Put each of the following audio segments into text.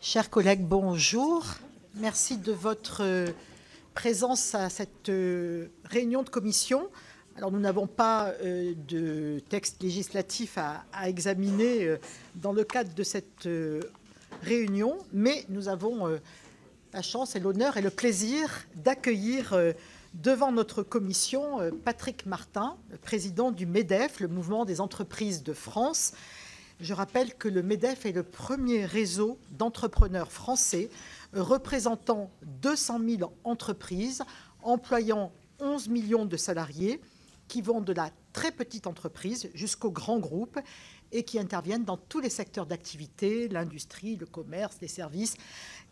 Chers collègues, bonjour. Merci de votre présence à cette réunion de commission. Alors, nous n'avons pas de texte législatif à examiner dans le cadre de cette réunion, mais nous avons la chance et l'honneur et le plaisir d'accueillir devant notre commission Patrick Martin, le président du MEDEF, le Mouvement des entreprises de France. Je rappelle que le MEDEF est le premier réseau d'entrepreneurs français représentant 200 000 entreprises, employant 11 millions de salariés, qui vont de la très petite entreprise jusqu'aux grands groupes et qui interviennent dans tous les secteurs d'activité, l'industrie, le commerce, les services,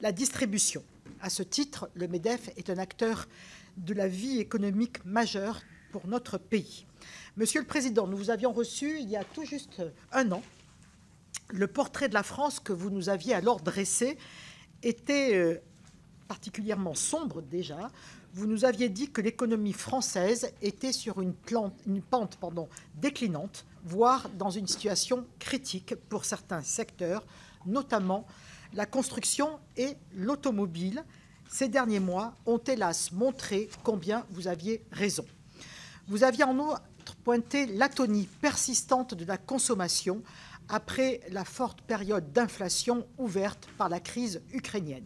la distribution. À ce titre, le MEDEF est un acteur de la vie économique majeure pour notre pays. Monsieur le Président, nous vous avions reçu il y a tout juste un an. Le portrait de la France que vous nous aviez alors dressé était particulièrement sombre déjà. Vous nous aviez dit que l'économie française était sur une pente déclinante, voire dans une situation critique pour certains secteurs, notamment la construction et l'automobile. Ces derniers mois ont hélas montré combien vous aviez raison. Vous aviez en outre pointé l'atonie persistante de la consommation après la forte période d'inflation ouverte par la crise ukrainienne.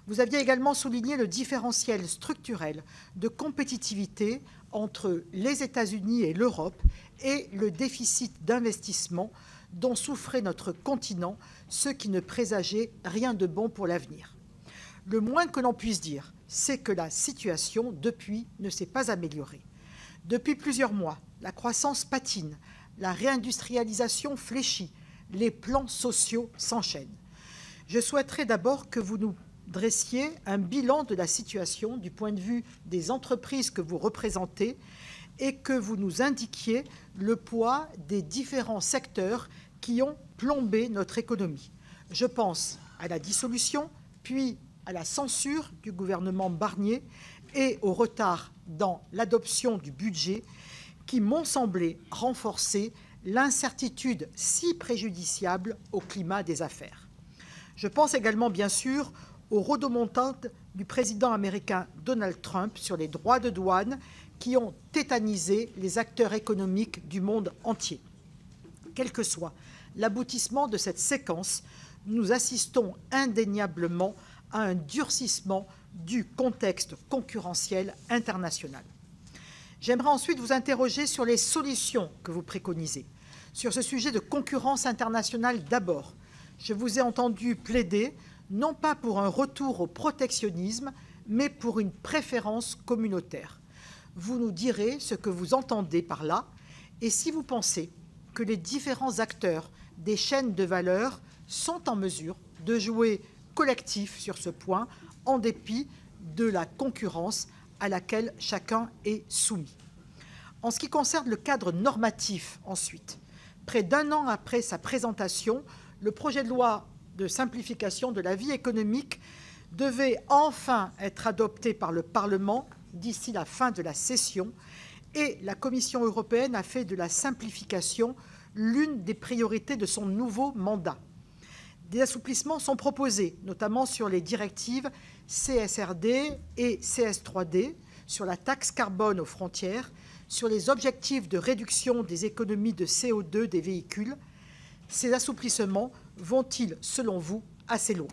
Vous aviez également souligné le différentiel structurel de compétitivité entre les États-Unis et l'Europe et le déficit d'investissement dont souffrait notre continent, ce qui ne présageait rien de bon pour l'avenir. Le moins que l'on puisse dire, c'est que la situation, depuis, ne s'est pas améliorée. Depuis plusieurs mois, la croissance patine, la réindustrialisation fléchit, les plans sociaux s'enchaînent. Je souhaiterais d'abord que vous nous dressiez un bilan de la situation du point de vue des entreprises que vous représentez et que vous nous indiquiez le poids des différents secteurs qui ont plombé notre économie. Je pense à la dissolution, puis à la censure du gouvernement Barnier et au retard dans l'adoption du budget qui m'ont semblé renforcer l'incertitude si préjudiciable au climat des affaires. Je pense également, bien sûr, aux rodomontantes du président américain Donald Trump sur les droits de douane qui ont tétanisé les acteurs économiques du monde entier. Quel que soit l'aboutissement de cette séquence, nous assistons indéniablement à un durcissement du contexte concurrentiel international. J'aimerais ensuite vous interroger sur les solutions que vous préconisez. Sur ce sujet de concurrence internationale d'abord, je vous ai entendu plaider non pas pour un retour au protectionnisme, mais pour une préférence communautaire. Vous nous direz ce que vous entendez par là et si vous pensez que les différents acteurs des chaînes de valeur sont en mesure de jouer collectif sur ce point en dépit de la concurrence à laquelle chacun est soumis. En ce qui concerne le cadre normatif, ensuite, près d'un an après sa présentation, le projet de loi de simplification de la vie économique devait enfin être adopté par le Parlement d'ici la fin de la session et la Commission européenne a fait de la simplification l'une des priorités de son nouveau mandat. Des assouplissements sont proposés, notamment sur les directives CSRD et CS3D, sur la taxe carbone aux frontières, sur les objectifs de réduction des économies de CO2 des véhicules. Ces assouplissements vont-ils, selon vous, assez loin?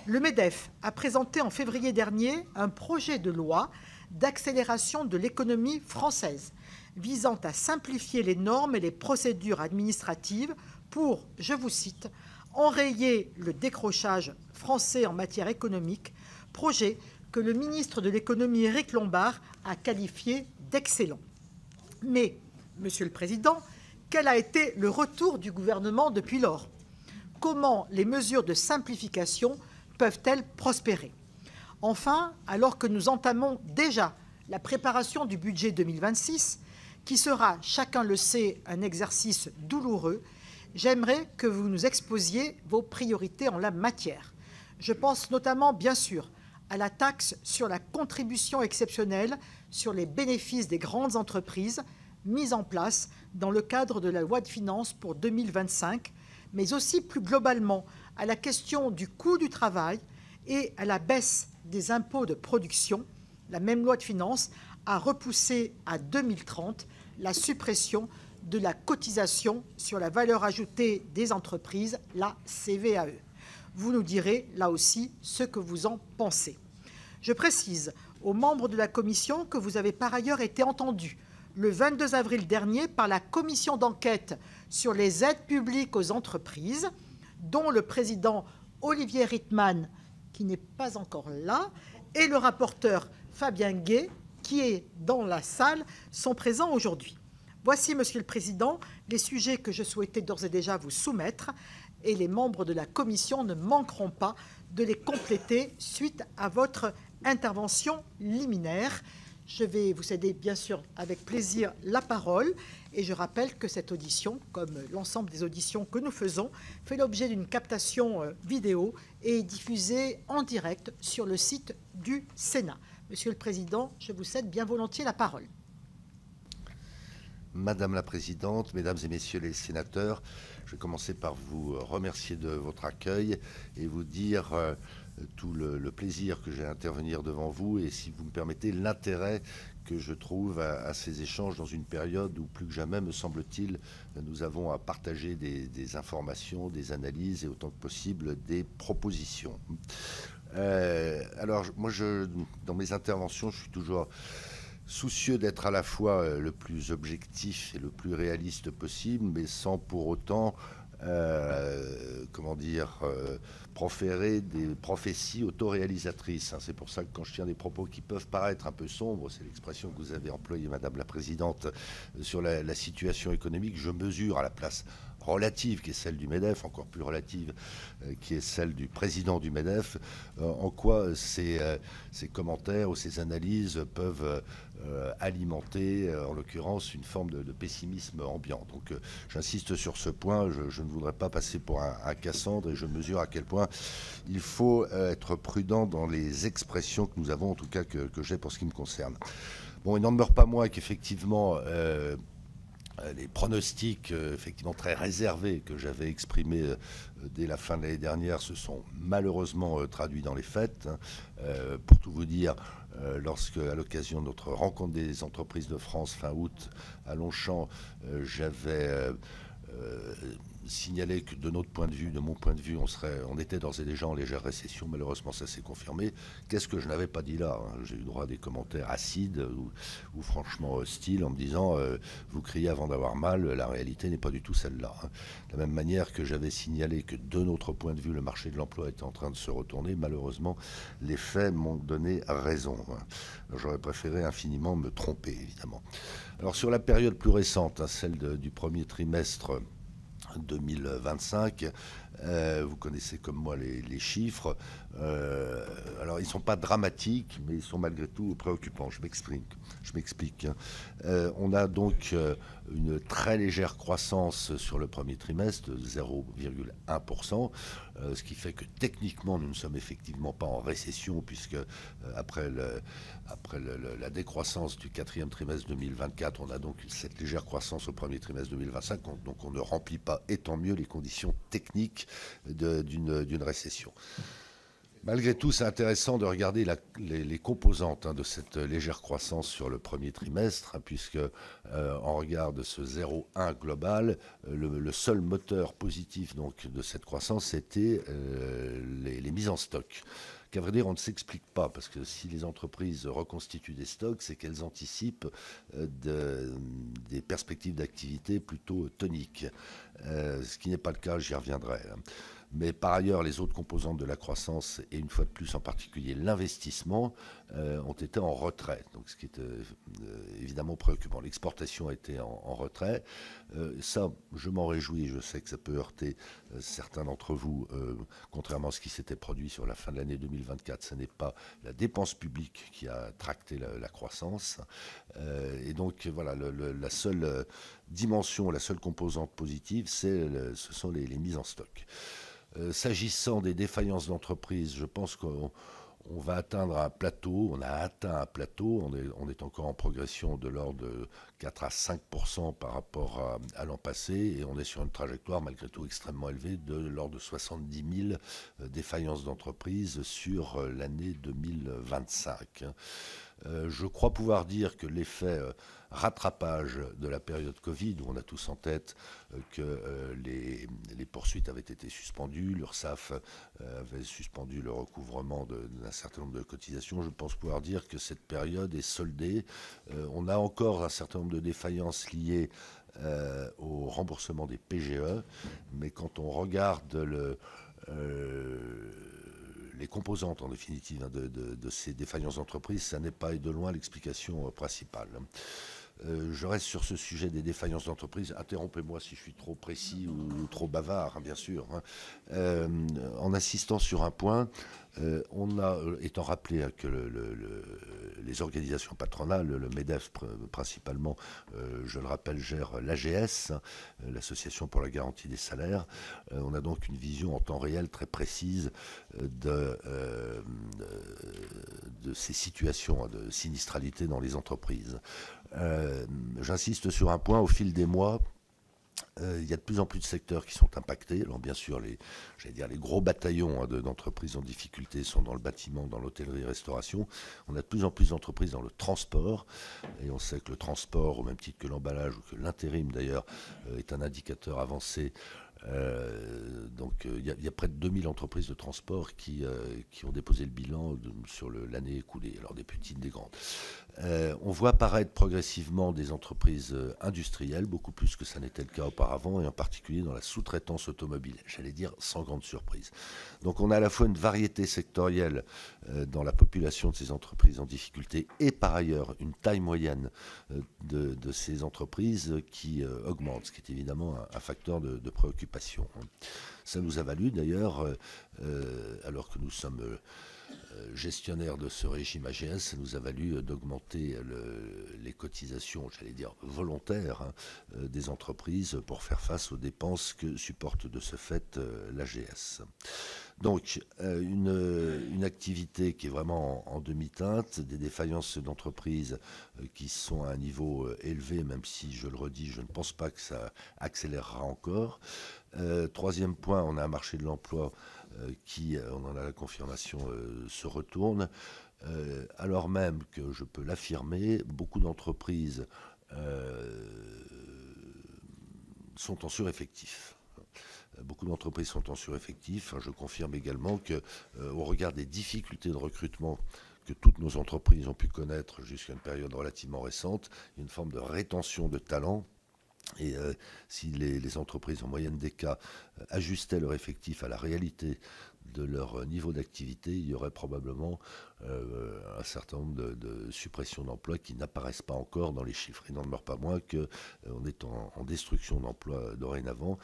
Le MEDEF a présenté en février dernier un projet de loi d'accélération de l'économie française, visant à simplifier les normes et les procédures administratives pour, je vous cite, enrayer le décrochage français en matière économique, projet que le ministre de l'économie Éric Lombard a qualifié d'excellent. Mais, Monsieur le Président, quel a été le retour du gouvernement depuis lors? Comment les mesures de simplification peuvent-elles prospérer? Enfin, alors que nous entamons déjà la préparation du budget 2026, qui sera, chacun le sait, un exercice douloureux, j'aimerais que vous nous exposiez vos priorités en la matière. Je pense notamment, bien sûr, à la taxe sur la contribution exceptionnelle sur les bénéfices des grandes entreprises mise en place dans le cadre de la loi de finances pour 2025, mais aussi plus globalement à la question du coût du travail et à la baisse des impôts de production, la même loi de finances a repoussé à 2030 la suppression de la cotisation sur la valeur ajoutée des entreprises, la CVAE. Vous nous direz, là aussi, ce que vous en pensez. Je précise aux membres de la commission que vous avez par ailleurs été entendus le 22 avril dernier par la commission d'enquête sur les aides publiques aux entreprises, dont le président Olivier Rietmann, qui n'est pas encore là, et le rapporteur Fabien Gay, qui est dans la salle, sont présents aujourd'hui. Voici, Monsieur le Président, les sujets que je souhaitais d'ores et déjà vous soumettre, et les membres de la commission ne manqueront pas de les compléter suite à votre intervention liminaire. Je vais vous céder bien sûr avec plaisir la parole et je rappelle que cette audition, comme l'ensemble des auditions que nous faisons, fait l'objet d'une captation vidéo et est diffusée en direct sur le site du Sénat. Monsieur le Président, je vous cède bien volontiers la parole. Madame la Présidente, Mesdames et Messieurs les sénateurs, je vais commencer par vous remercier de votre accueil et vous dire tout le plaisir que j'ai à intervenir devant vous et, si vous me permettez, l'intérêt que je trouve à ces échanges dans une période où, plus que jamais, me semble-t-il, nous avons à partager des informations, des analyses et, autant que possible, des propositions. Alors, moi, dans mes interventions, je suis toujours soucieux d'être à la fois le plus objectif et le plus réaliste possible, mais sans pour autant, proférer des prophéties autoréalisatrices. C'est pour ça que quand je tiens des propos qui peuvent paraître un peu sombres, c'est l'expression que vous avez employée, Madame la Présidente, sur la situation économique, je mesure à la place relative qui est celle du MEDEF, encore plus relative qui est celle du président du MEDEF, en quoi ces commentaires ou ces analyses peuvent alimenter, en l'occurrence, une forme de pessimisme ambiant. Donc j'insiste sur ce point, je ne voudrais pas passer pour un Cassandre et je mesure à quel point il faut être prudent dans les expressions que nous avons, en tout cas que j'ai pour ce qui me concerne. Bon, il n'en demeure pas moins qu'effectivement, les pronostics effectivement très réservés que j'avais exprimés dès la fin de l'année dernière se sont malheureusement traduits dans les faits. Pour tout vous dire, lorsque, à l'occasion de notre rencontre des entreprises de France fin août à Longchamp, j'avais signalé que de notre point de vue, de mon point de vue, on était d'ores et déjà en légère récession. Malheureusement, ça s'est confirmé. Qu'est-ce que je n'avais pas dit là, J'ai eu droit à des commentaires acides ou franchement hostiles en me disant vous criez avant d'avoir mal, la réalité n'est pas du tout celle-là. De la même manière que j'avais signalé que de notre point de vue, le marché de l'emploi était en train de se retourner, malheureusement, les faits m'ont donné raison. J'aurais préféré infiniment me tromper, évidemment. Alors sur la période plus récente, celle du premier trimestre 2025, vous connaissez comme moi les chiffres. Alors ils ne sont pas dramatiques, mais ils sont malgré tout préoccupants. Je m'explique. On a donc une très légère croissance sur le premier trimestre, 0,1%, ce qui fait que techniquement nous ne sommes effectivement pas en récession, puisque après la décroissance du quatrième trimestre 2024, on a donc cette légère croissance au premier trimestre 2025, donc on ne remplit pas, et tant mieux, les conditions techniques d'une récession. Malgré tout, c'est intéressant de regarder les composantes de cette légère croissance sur le premier trimestre, puisque en regard de ce 0,1 global, le seul moteur positif donc, de cette croissance, c'était les mises en stock. Qu'à vrai dire, on ne s'explique pas, parce que si les entreprises reconstituent des stocks, c'est qu'elles anticipent des perspectives d'activité plutôt toniques, ce qui n'est pas le cas, j'y reviendrai. Mais par ailleurs, les autres composantes de la croissance, et une fois de plus en particulier l'investissement, ont été en retrait. Donc, ce qui est évidemment préoccupant. L'exportation a été en retrait. Ça, je m'en réjouis. Je sais que ça peut heurter certains d'entre vous, contrairement à ce qui s'était produit sur la fin de l'année 2024. Ce n'est pas la dépense publique qui a tracté la croissance. Et donc, voilà, la seule dimension, la seule composante positive, ce sont les mises en stock. S'agissant des défaillances d'entreprise, je pense qu'on on va atteindre un plateau, on a atteint un plateau, on est encore en progression de l'ordre de 4 à 5% par rapport à l'an passé, et on est sur une trajectoire malgré tout extrêmement élevée de l'ordre de 70 000 défaillances d'entreprises sur l'année 2025. Je crois pouvoir dire que l'effet rattrapage de la période Covid, où on a tous en tête que les poursuites avaient été suspendues, l'URSSAF avait suspendu le recouvrement d'un certain nombre de cotisations, je pense pouvoir dire que cette période est soldée. On a encore un certain nombre de défaillances liées au remboursement des PGE, mais quand on regarde les composantes, en définitive, hein, de ces défaillances d'entreprise, ça n'est pas de loin l'explication principale. Je reste sur ce sujet des défaillances d'entreprise. Interrompez-moi si je suis trop précis ou trop bavard, hein, bien sûr. Hein. En insistant sur un point, on a, étant rappelé hein, que les organisations patronales, le MEDEF principalement, je le rappelle, gère l'AGS, hein, l'Association pour la garantie des salaires. On a donc une vision en temps réel très précise de ces situations de sinistralité dans les entreprises. J'insiste sur un point, au fil des mois, il y a de plus en plus de secteurs qui sont impactés. Alors bien sûr, les gros bataillons hein, d'entreprises en difficulté sont dans le bâtiment, dans l'hôtellerie-restauration. On a de plus en plus d'entreprises dans le transport. Et on sait que le transport, au même titre que l'emballage ou que l'intérim d'ailleurs, est un indicateur avancé. Donc il y a près de 2000 entreprises de transport qui ont déposé le bilan sur l'année écoulée, alors des petites, des grandes. On voit apparaître progressivement des entreprises industrielles, beaucoup plus que ça n'était le cas auparavant, et en particulier dans la sous-traitance automobile, j'allais dire sans grande surprise. Donc on a à la fois une variété sectorielle dans la population de ces entreprises en difficulté, et par ailleurs une taille moyenne de ces entreprises qui augmente, ce qui est évidemment un facteur de préoccupation. Ça nous a valu d'ailleurs, alors que nous sommes gestionnaire de ce régime AGS, ça nous a valu d'augmenter les cotisations, j'allais dire volontaires, hein, des entreprises pour faire face aux dépenses que supporte de ce fait l'AGS. Donc, une activité qui est vraiment en demi-teinte, des défaillances d'entreprises qui sont à un niveau élevé, même si, je le redis, je ne pense pas que ça accélérera encore. Troisième point, on a un marché de l'emploi qui, on en a la confirmation, se retourne, alors même que, je peux l'affirmer, beaucoup d'entreprises sont en sureffectif. Beaucoup d'entreprises sont en sureffectif. Je confirme également qu'au regard des difficultés de recrutement que toutes nos entreprises ont pu connaître jusqu'à une période relativement récente, il y a une forme de rétention de talents. Et si les entreprises, en moyenne des cas, ajustaient leur effectif à la réalité de leur niveau d'activité, il y aurait probablement un certain nombre de suppressions d'emplois qui n'apparaissent pas encore dans les chiffres. Il n'en demeure pas moins qu'on est en destruction d'emplois dorénavant,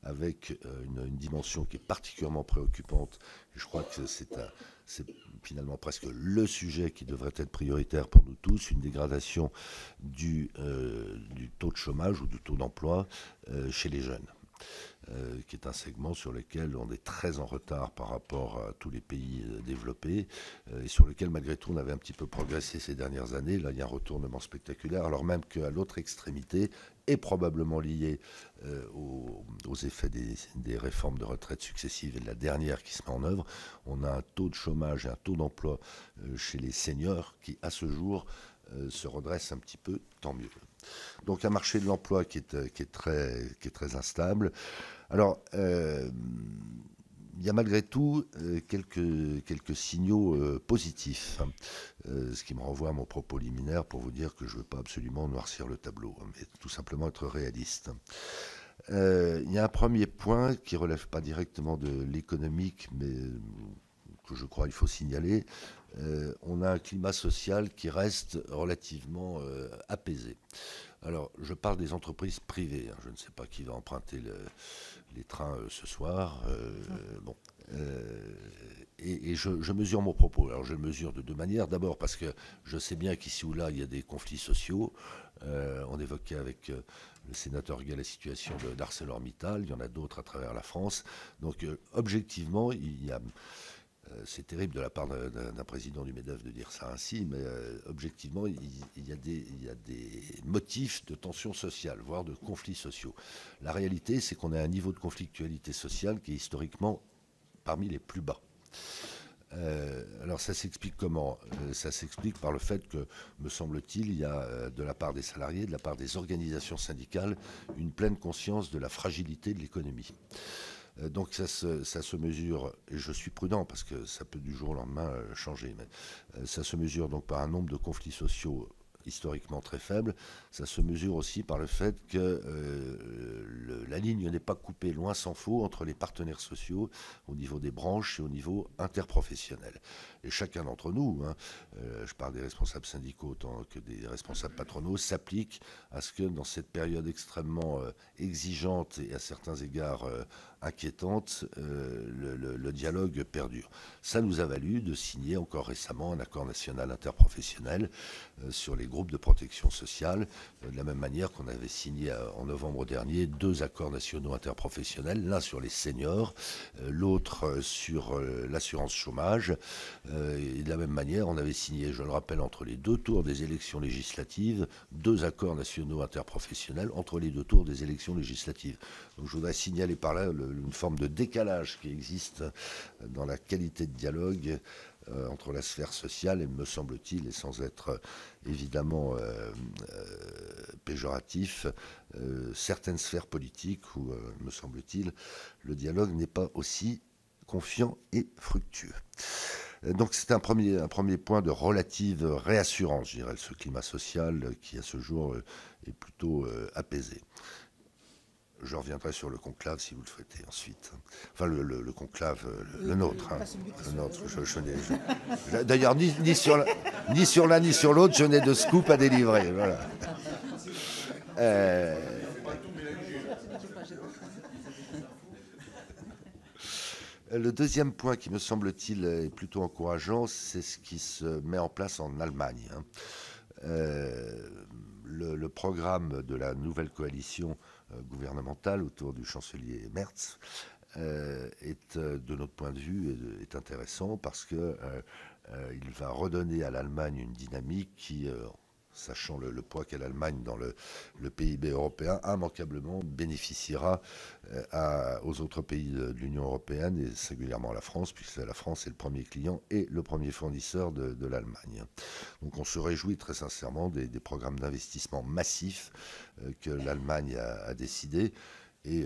avec une dimension qui est particulièrement préoccupante. Je crois que c'est finalement presque le sujet qui devrait être prioritaire pour nous tous, une dégradation du taux de chômage ou du taux d'emploi chez les jeunes. Qui est un segment sur lequel on est très en retard par rapport à tous les pays développés et sur lequel malgré tout on avait un petit peu progressé ces dernières années. Là il y a un retournement spectaculaire, alors même qu'à l'autre extrémité, est probablement lié aux effets des réformes de retraite successives et de la dernière qui se met en œuvre, on a un taux de chômage et un taux d'emploi chez les seniors qui à ce jour se redresse un petit peu, tant mieux. Donc un marché de l'emploi qui est très instable. Alors, il y a malgré tout quelques signaux positifs, hein, ce qui me renvoie à mon propos liminaire pour vous dire que je ne veux pas absolument noircir le tableau, hein, mais tout simplement être réaliste. Il y a un premier point qui ne relève pas directement de l'économique, mais que je crois il faut signaler. On a un climat social qui reste relativement apaisé. Alors, je parle des entreprises privées. Hein. Je ne sais pas qui va emprunter les trains ce soir. Bon. Et je mesure mon propos. Alors, je le mesure de deux manières. D'abord, parce que je sais bien qu'ici ou là, il y a des conflits sociaux. On évoquait avec le sénateur Guy la situation d'ArcelorMittal. Il y en a d'autres à travers la France. Donc, objectivement, il y a C'est terrible de la part d'un président du MEDEF de dire ça ainsi, mais objectivement, il y a des motifs de tension sociale, voire de conflits sociaux. La réalité, c'est qu'on a un niveau de conflictualité sociale qui est historiquement parmi les plus bas. Alors ça s'explique comment? Ça s'explique par le fait que, me semble-t-il, il y a de la part des salariés, de la part des organisations syndicales, une pleine conscience de la fragilité de l'économie. Donc ça se mesure, et je suis prudent parce que ça peut du jour au lendemain changer, mais ça se mesure donc par un nombre de conflits sociaux historiquement très faible. Ça se mesure aussi par le fait que la ligne n'est pas coupée, loin s'en faut, entre les partenaires sociaux au niveau des branches et au niveau interprofessionnel. Et chacun d'entre nous, je parle des responsables syndicaux autant que des responsables patronaux, s'applique à ce que dans cette période extrêmement exigeante et à certains égards inquiétante, le dialogue perdure. Ça nous a valu de signer encore récemment un accord national interprofessionnel sur les groupes de protection sociale, de la même manière qu'on avait signé en novembre dernier 2 accords nationaux interprofessionnels, l'un sur les seniors, l'autre sur l'assurance chômage. Et de la même manière, on avait signé, je le rappelle, entre les 2 tours des élections législatives, 2 accords nationaux interprofessionnels entre les 2 tours des élections législatives. Donc je voudrais signaler par là une forme de décalage qui existe dans la qualité de dialogue entre la sphère sociale et, me semble-t-il, et sans être évidemment péjoratif, certaines sphères politiques où, me semble-t-il, le dialogue n'est pas aussi confiant et fructueux. Donc c'est un premier point de relative réassurance, je dirais, ce climat social qui à ce jour est plutôt apaisé. Je reviendrai sur le conclave si vous le souhaitez ensuite. Enfin, le conclave, le nôtre. Le nôtre. D'ailleurs, ni sur l'un ni sur l'autre, je n'ai de scoop à délivrer. Voilà. Le deuxième point qui me semble-t-il est plutôt encourageant, c'est ce qui se met en place en Allemagne. Le programme de la nouvelle coalition gouvernementale autour du chancelier Merz est, de notre point de vue, est intéressant parce que il va redonner à l'Allemagne une dynamique qui, sachant le poids qu'a l'Allemagne dans le PIB européen, immanquablement bénéficiera aux autres pays de l'Union européenne et singulièrement à la France, puisque la France est le premier client et le premier fournisseur de l'Allemagne. Donc on se réjouit très sincèrement des programmes d'investissement massifs que l'Allemagne a décidé et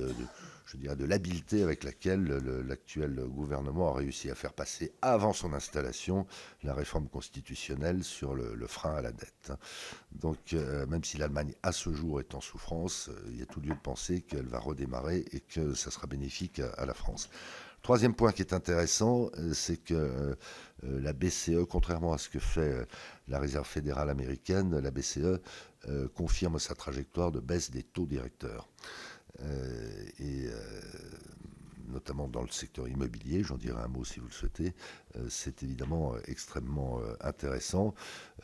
je dirais de l'habileté avec laquelle l'actuel gouvernement a réussi à faire passer avant son installation la réforme constitutionnelle sur le frein à la dette. Donc même si l'Allemagne à ce jour est en souffrance, il y a tout lieu de penser qu'elle va redémarrer et que ça sera bénéfique à la France. Troisième point qui est intéressant, c'est que la BCE, contrairement à ce que fait la Réserve fédérale américaine, la BCE confirme sa trajectoire de baisse des taux directeurs. Notamment dans le secteur immobilier, j'en dirai un mot si vous le souhaitez, c'est évidemment extrêmement intéressant,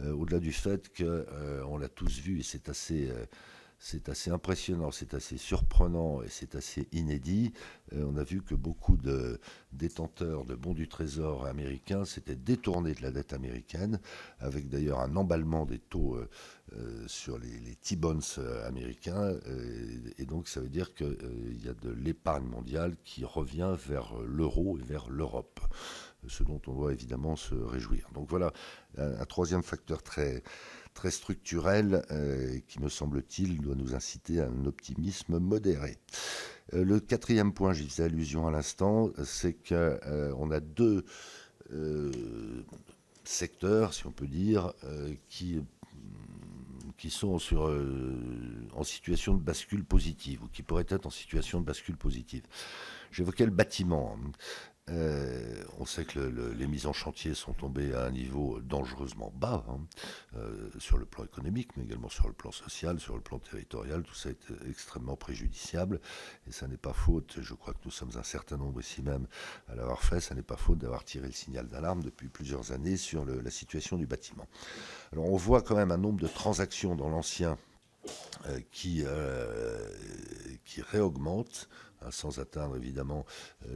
au-delà du fait qu'on l'a tous vu et c'est assez impressionnant, c'est assez surprenant et c'est assez inédit. On a vu que beaucoup de détenteurs de bons du trésor américains s'étaient détournés de la dette américaine, avec d'ailleurs un emballement des taux sur les T-bonds américains. Et donc ça veut dire qu'il y a de l'épargne mondiale qui revient vers l'euro et vers l'Europe, ce dont on doit évidemment se réjouir. Donc voilà un troisième facteur très structurel qui, me semble-t-il, doit nous inciter à un optimisme modéré. Le quatrième point, j'y faisais allusion à l'instant, c'est qu'on a 2 secteurs, si on peut dire, qui sont en situation de bascule positive, ou qui pourraient être en situation de bascule positive. J'évoquais le bâtiment. On sait que les mises en chantier sont tombées à un niveau dangereusement bas, sur le plan économique, mais également sur le plan social, sur le plan territorial. Tout ça est extrêmement préjudiciable. Et ça n'est pas faute, je crois que nous sommes un certain nombre ici même à l'avoir fait, ça n'est pas faute d'avoir tiré le signal d'alarme depuis plusieurs années sur la situation du bâtiment. Alors on voit quand même un nombre de transactions dans l'ancien qui réaugmente, hein, sans atteindre évidemment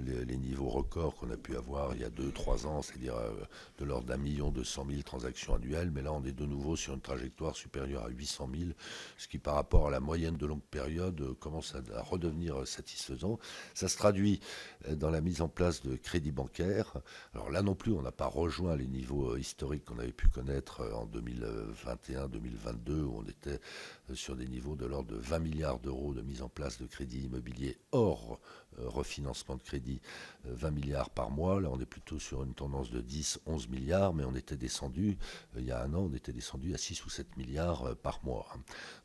les niveaux records qu'on a pu avoir il y a 2-3 ans, c'est-à-dire de l'ordre d'1,2 million transactions annuelles, mais là on est de nouveau sur une trajectoire supérieure à 800 000, ce qui par rapport à la moyenne de longue période commence à redevenir satisfaisant. Ça se traduit dans la mise en place de crédits bancaires. Alors là non plus, on n'a pas rejoint les niveaux historiques qu'on avait pu connaître en 2021-2022, où on était sur des niveaux de l'ordre de 20 milliards d'euros de mise en place de crédits immobiliers hors refinancement de crédit, 20 milliards par mois. Là, on est plutôt sur une tendance de 10-11 milliards, mais on était descendu, il y a un an, on était descendu à 6 ou 7 milliards par mois.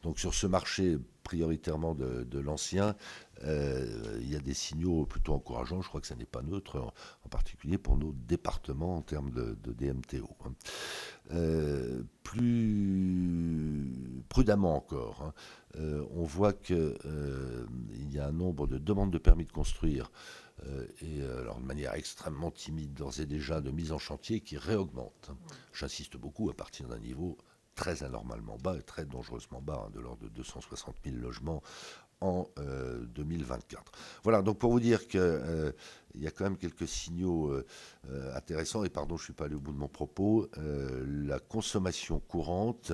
Donc sur ce marché prioritairement de l'ancien, il y a des signaux plutôt encourageants. Je crois que ça n'est pas neutre, en particulier pour nos départements en termes de DMTO. Plus prudemment encore, on voit qu'il y a un nombre de demandes de permis de construire alors de manière extrêmement timide d'ores et déjà de mise en chantier qui réaugmente. J'insiste beaucoup à partir d'un niveau très anormalement bas et très dangereusement bas, de l'ordre de 260 000 logements en 2024. Voilà, donc pour vous dire qu'il y a quand même quelques signaux intéressants, et pardon, je ne suis pas allé au bout de mon propos, la consommation courante,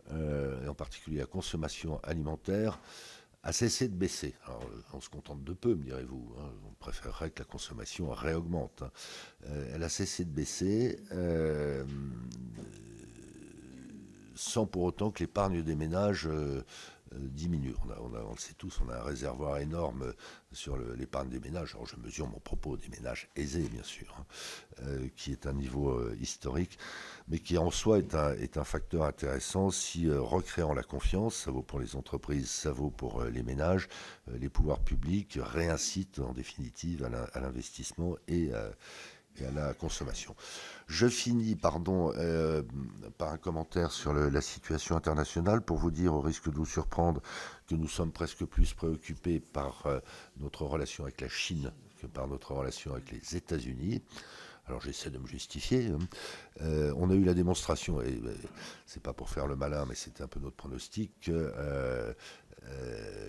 et en particulier la consommation alimentaire, a cessé de baisser. Alors, on se contente de peu, me direz-vous. Hein. On préférerait que la consommation réaugmente. Elle a cessé de baisser, sans pour autant que l'épargne des ménages diminue. On le sait tous, on a un réservoir énorme sur l'épargne des ménages. Alors je mesure mon propos des ménages aisés, bien sûr, qui est un niveau historique, mais qui en soi est un facteur intéressant si, recréant la confiance, ça vaut pour les entreprises, ça vaut pour les ménages, les pouvoirs publics réincitent en définitive à l'investissement et à la consommation. Je finis par un commentaire sur la situation internationale pour vous dire, au risque de vous surprendre, que nous sommes presque plus préoccupés par notre relation avec la Chine que par notre relation avec les États-Unis. Alors j'essaie de me justifier. On a eu la démonstration, et c'est pas pour faire le malin, mais c'était un peu notre pronostic, que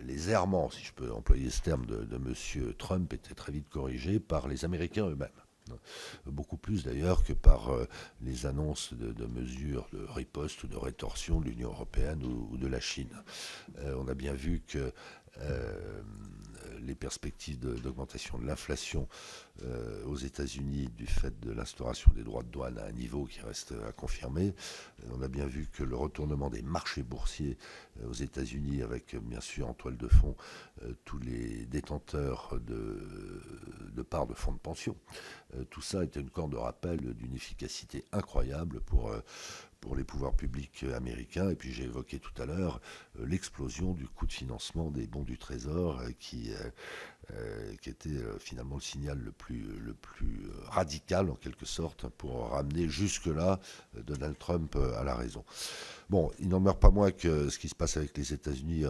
les errements, si je peux employer ce terme, de M. Trump étaient très vite corrigés par les Américains eux-mêmes. Beaucoup plus d'ailleurs que par les annonces de mesures de riposte ou de rétorsion de l'Union européenne ou de la Chine. On a bien vu que les perspectives d'augmentation de l'inflation aux États-Unis du fait de l'instauration des droits de douane à un niveau qui reste à confirmer. On a bien vu que le retournement des marchés boursiers aux États-Unis, avec bien sûr en toile de fond tous les détenteurs de parts de fonds de pension, tout ça était une corde de rappel d'une efficacité incroyable pour les pouvoirs publics américains. Et puis j'ai évoqué tout à l'heure l'explosion du coût de financement des bons du Trésor qui était finalement le signal le plus radical en quelque sorte pour ramener jusque-là Donald Trump à la raison. Bon, il n'en meurt pas moins que ce qui se passe avec les États-Unis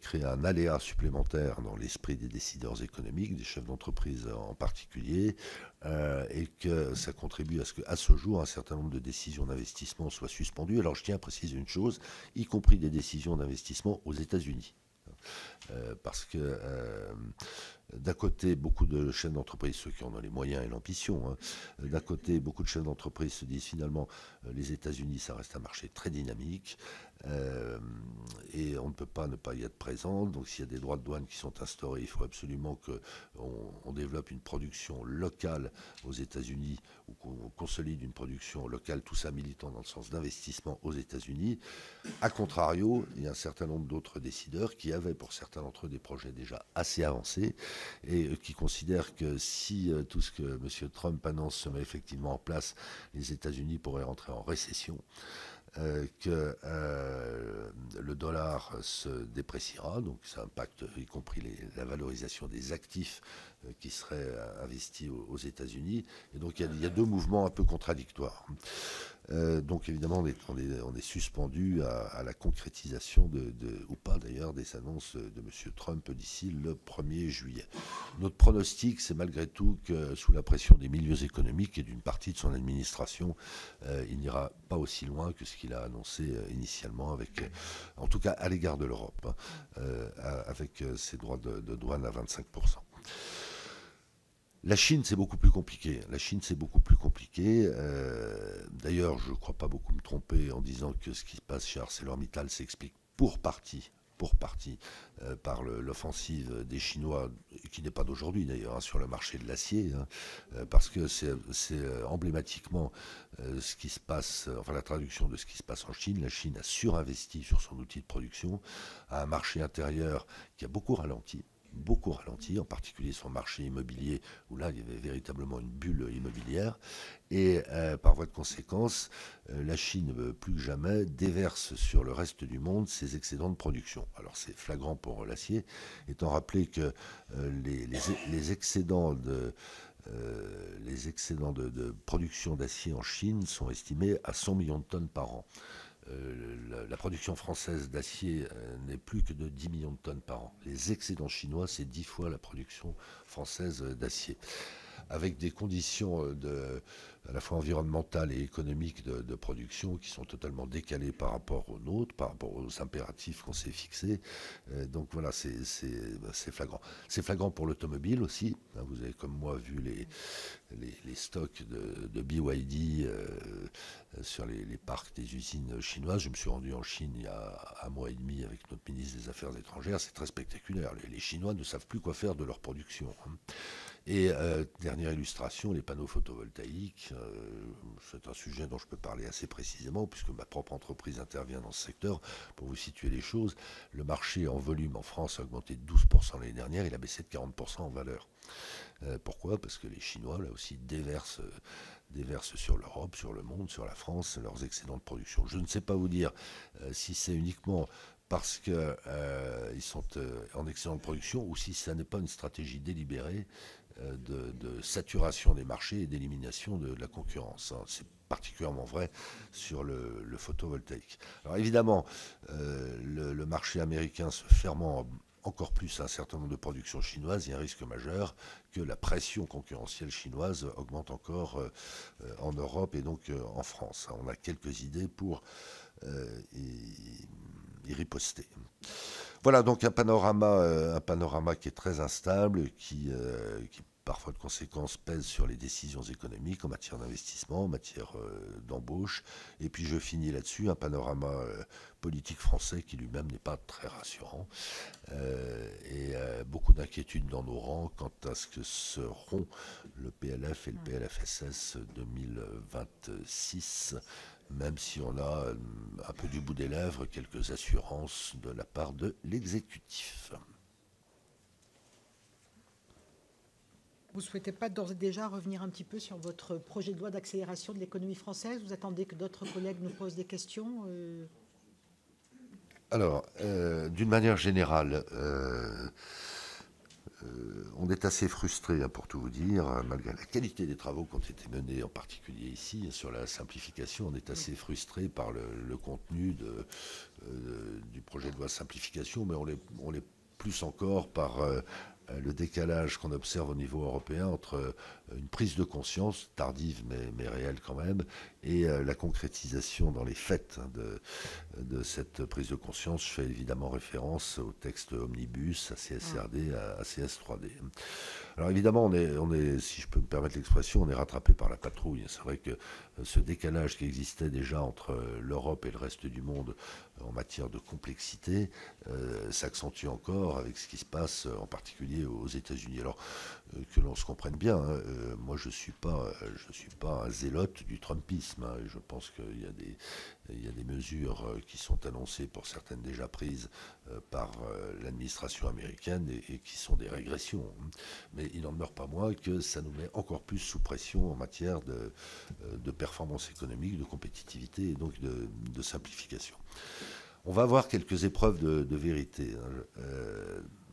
crée un aléa supplémentaire dans l'esprit des décideurs économiques, des chefs d'entreprise en particulier, et que ça contribue à ce qu'à ce jour, un certain nombre de décisions d'investissement soient suspendues. Alors je tiens à préciser une chose, y compris des décisions d'investissement aux États-Unis. Parce que d'un côté, beaucoup de chefs d'entreprise, ceux qui en ont les moyens et l'ambition, d'un côté, beaucoup de chefs d'entreprise se disent finalement les États-Unis, ça reste un marché très dynamique et on ne peut pas ne pas y être présent. Donc s'il y a des droits de douane qui sont instaurés, il faut absolument qu'on développe une production locale aux États-Unis ou qu'on consolide une production locale, tout ça militant dans le sens d'investissement aux États-Unis. A contrario, il y a un certain nombre d'autres décideurs qui avaient pour certains d'entre eux des projets déjà assez avancés et qui considèrent que si tout ce que M. Trump annonce se met effectivement en place, les États-Unis pourraient rentrer en récession, que le dollar se dépréciera, donc ça impacte y compris la valorisation des actifs qui seraient investis aux États-Unis. Et donc il y a deux mouvements un peu contradictoires. Donc évidemment on est suspendu à la concrétisation ou pas d'ailleurs des annonces de M. Trump d'ici le 1er juillet. Notre pronostic, c'est malgré tout que sous la pression des milieux économiques et d'une partie de son administration, il n'ira pas aussi loin que ce qu'il a annoncé initialement, en tout cas à l'égard de l'Europe, avec ses droits de douane à 25%. La Chine, c'est beaucoup plus compliqué. La Chine, c'est beaucoup plus compliqué. D'ailleurs, je ne crois pas beaucoup me tromper en disant que ce qui se passe chez ArcelorMittal s'explique pour partie par l'offensive des Chinois, qui n'est pas d'aujourd'hui d'ailleurs, hein, sur le marché de l'acier, hein, parce que c'est emblématiquement ce qui se passe, enfin la traduction de ce qui se passe en Chine. La Chine a surinvesti sur son outil de production, a un marché intérieur qui a beaucoup ralenti, en particulier son marché immobilier, où là, il y avait véritablement une bulle immobilière. Et par voie de conséquence, la Chine, plus que jamais, déverse sur le reste du monde ses excédents de production. Alors c'est flagrant pour l'acier, étant rappelé que les excédents de production d'acier en Chine sont estimés à 100 millions de tonnes par an. La production française d'acier n'est plus que de 10 millions de tonnes par an. Les excédents chinois, c'est 10 fois la production française d'acier, avec des conditions à la fois environnementales et économiques de production qui sont totalement décalées par rapport aux nôtres, par rapport aux impératifs qu'on s'est fixés. Donc voilà, c'est flagrant. C'est flagrant pour l'automobile aussi. Vous avez comme moi vu les stocks de BYD sur les parcs des usines chinoises. Je me suis rendu en Chine il y a un mois et demi avec notre ministre des Affaires étrangères. C'est très spectaculaire. Les Chinois ne savent plus quoi faire de leur production. Et dernière illustration, les panneaux photovoltaïques. C'est un sujet dont je peux parler assez précisément, puisque ma propre entreprise intervient dans ce secteur. Pour vous situer les choses, le marché en volume en France a augmenté de 12% l'année dernière, il a baissé de 40% en valeur. Pourquoi ? Parce que les Chinois, là aussi, déversent sur l'Europe, sur le monde, sur la France, leurs excédents de production. Je ne sais pas vous dire si c'est uniquement parce qu'ils sont en excédent de production ou si ça n'est pas une stratégie délibérée de saturation des marchés et d'élimination de la concurrence. C'est particulièrement vrai sur le photovoltaïque. Alors évidemment, le marché américain se fermant encore plus à un certain nombre de productions chinoises, il y a un risque majeur que la pression concurrentielle chinoise augmente encore en Europe et donc en France. On a quelques idées pour y riposter. Voilà donc un panorama qui est très instable, qui parfois de conséquences pèse sur les décisions économiques en matière d'investissement, en matière d'embauche. Et puis je finis là-dessus, un panorama politique français qui lui-même n'est pas très rassurant. Et beaucoup d'inquiétudes dans nos rangs quant à ce que seront le PLF et le PLFSS 2026, même si on a un peu du bout des lèvres quelques assurances de la part de l'exécutif. Vous ne souhaitez pas d'ores et déjà revenir un petit peu sur votre projet de loi d'accélération de l'économie française? Vous attendez que d'autres collègues nous posent des questions? Alors, d'une manière générale, on est assez frustré, pour tout vous dire, malgré la qualité des travaux qui ont été menés, en particulier ici, sur la simplification. On est assez frustré par le contenu du projet de loi de simplification, mais on l'est plus encore par le décalage qu'on observe au niveau européen entre une prise de conscience, tardive mais réelle quand même, et la concrétisation dans les faits de cette prise de conscience. Je fais évidemment référence au texte Omnibus, à CSRD, à CS3D. Alors évidemment, on est, si je peux me permettre l'expression, on est rattrapé par la patrouille. C'est vrai que ce décalage qui existait déjà entre l'Europe et le reste du monde en matière de complexité s'accentue encore avec ce qui se passe en particulier aux États-Unis. Alors que l'on se comprenne bien, moi je suis pas un zélote du Trumpisme. Je pense qu'il y a des mesures qui sont annoncées, pour certaines déjà prises par l'administration américaine et qui sont des régressions. Mais il n'en demeure pas moins que ça nous met encore plus sous pression en matière de performance économique, de compétitivité et donc de simplification. On va avoir quelques épreuves de vérité.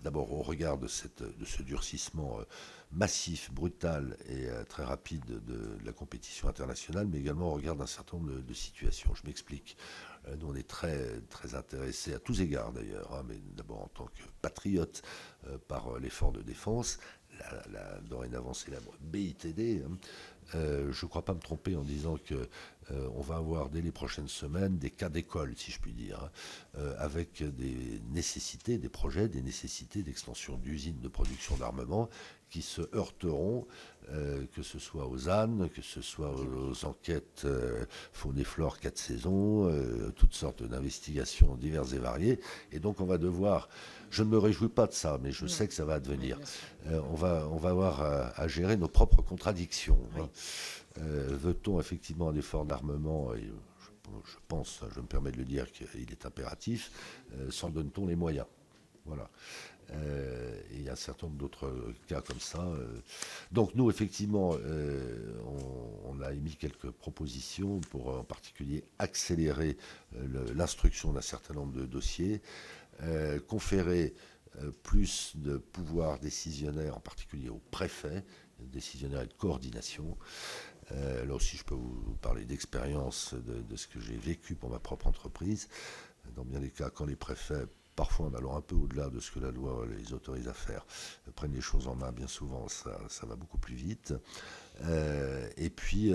D'abord au regard de ce durcissement massif, brutal et très rapide de la compétition internationale, mais également au regard d'un certain nombre de situations. Je m'explique. Nous, on est très, très intéressés, à tous égards d'ailleurs, mais d'abord en tant que patriote par l'effort de défense, la dorénavant célèbre BITD, je ne crois pas me tromper en disant qu'on va avoir dès les prochaines semaines des cas d'école, si je puis dire, avec des nécessités, des projets, des nécessités d'extension d'usines de production d'armement qui se heurteront, que ce soit aux ânes, que ce soit aux enquêtes faune et flore 4 saisons, toutes sortes d'investigations diverses et variées. Et donc on va devoir, je ne me réjouis pas de ça, mais je sais que ça va advenir. On va avoir à gérer nos propres contradictions. Oui. Veut-on effectivement un effort d'armement, et je pense, je me permets de le dire, qu'il est impératif, s'en donne-t-on les moyens? Voilà. Il y a un certain nombre d'autres cas comme ça. Donc nous, effectivement, on a émis quelques propositions pour en particulier accélérer l'instruction d'un certain nombre de dossiers, conférer plus de pouvoirs décisionnaires, en particulier aux préfets, décisionnaires et de coordination. Là aussi, je peux vous parler d'expérience de ce que j'ai vécu pour ma propre entreprise. Dans bien des cas, quand les préfets, parfois en allant un peu au-delà de ce que la loi les autorise à faire, prennent les choses en main, bien souvent, ça va beaucoup plus vite. Et puis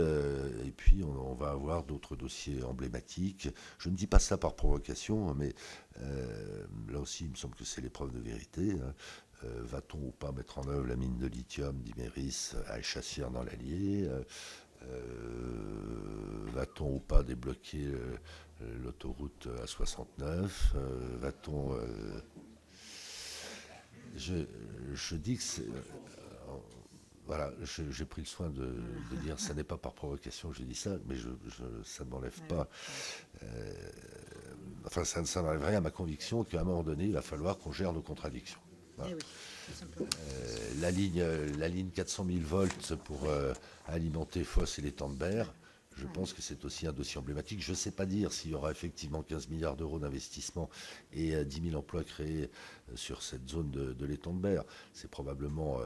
on va avoir d'autres dossiers emblématiques. Je ne dis pas ça par provocation, mais là aussi, il me semble que c'est l'épreuve de vérité. Va-t-on ou pas mettre en œuvre la mine de lithium d'Iméris à Échassières dans l'Allier? Va-t-on ou pas débloquer l'autoroute A69? Va-t-on... Je dis que c'est... voilà, j'ai pris le soin de dire, ça n'est pas par provocation que j'ai dit ça, mais ça ne m'enlève pas... enfin, ça n'enlève rien à ma conviction qu'à un moment donné, il va falloir qu'on gère nos contradictions. Voilà. La ligne 400 000 volts pour alimenter Fos et l'étang de Berre, je pense que c'est aussi un dossier emblématique. Je ne sais pas dire s'il y aura effectivement 15 milliards d'euros d'investissement et 10 000 emplois créés sur cette zone de l'étang de Berre. C'est probablement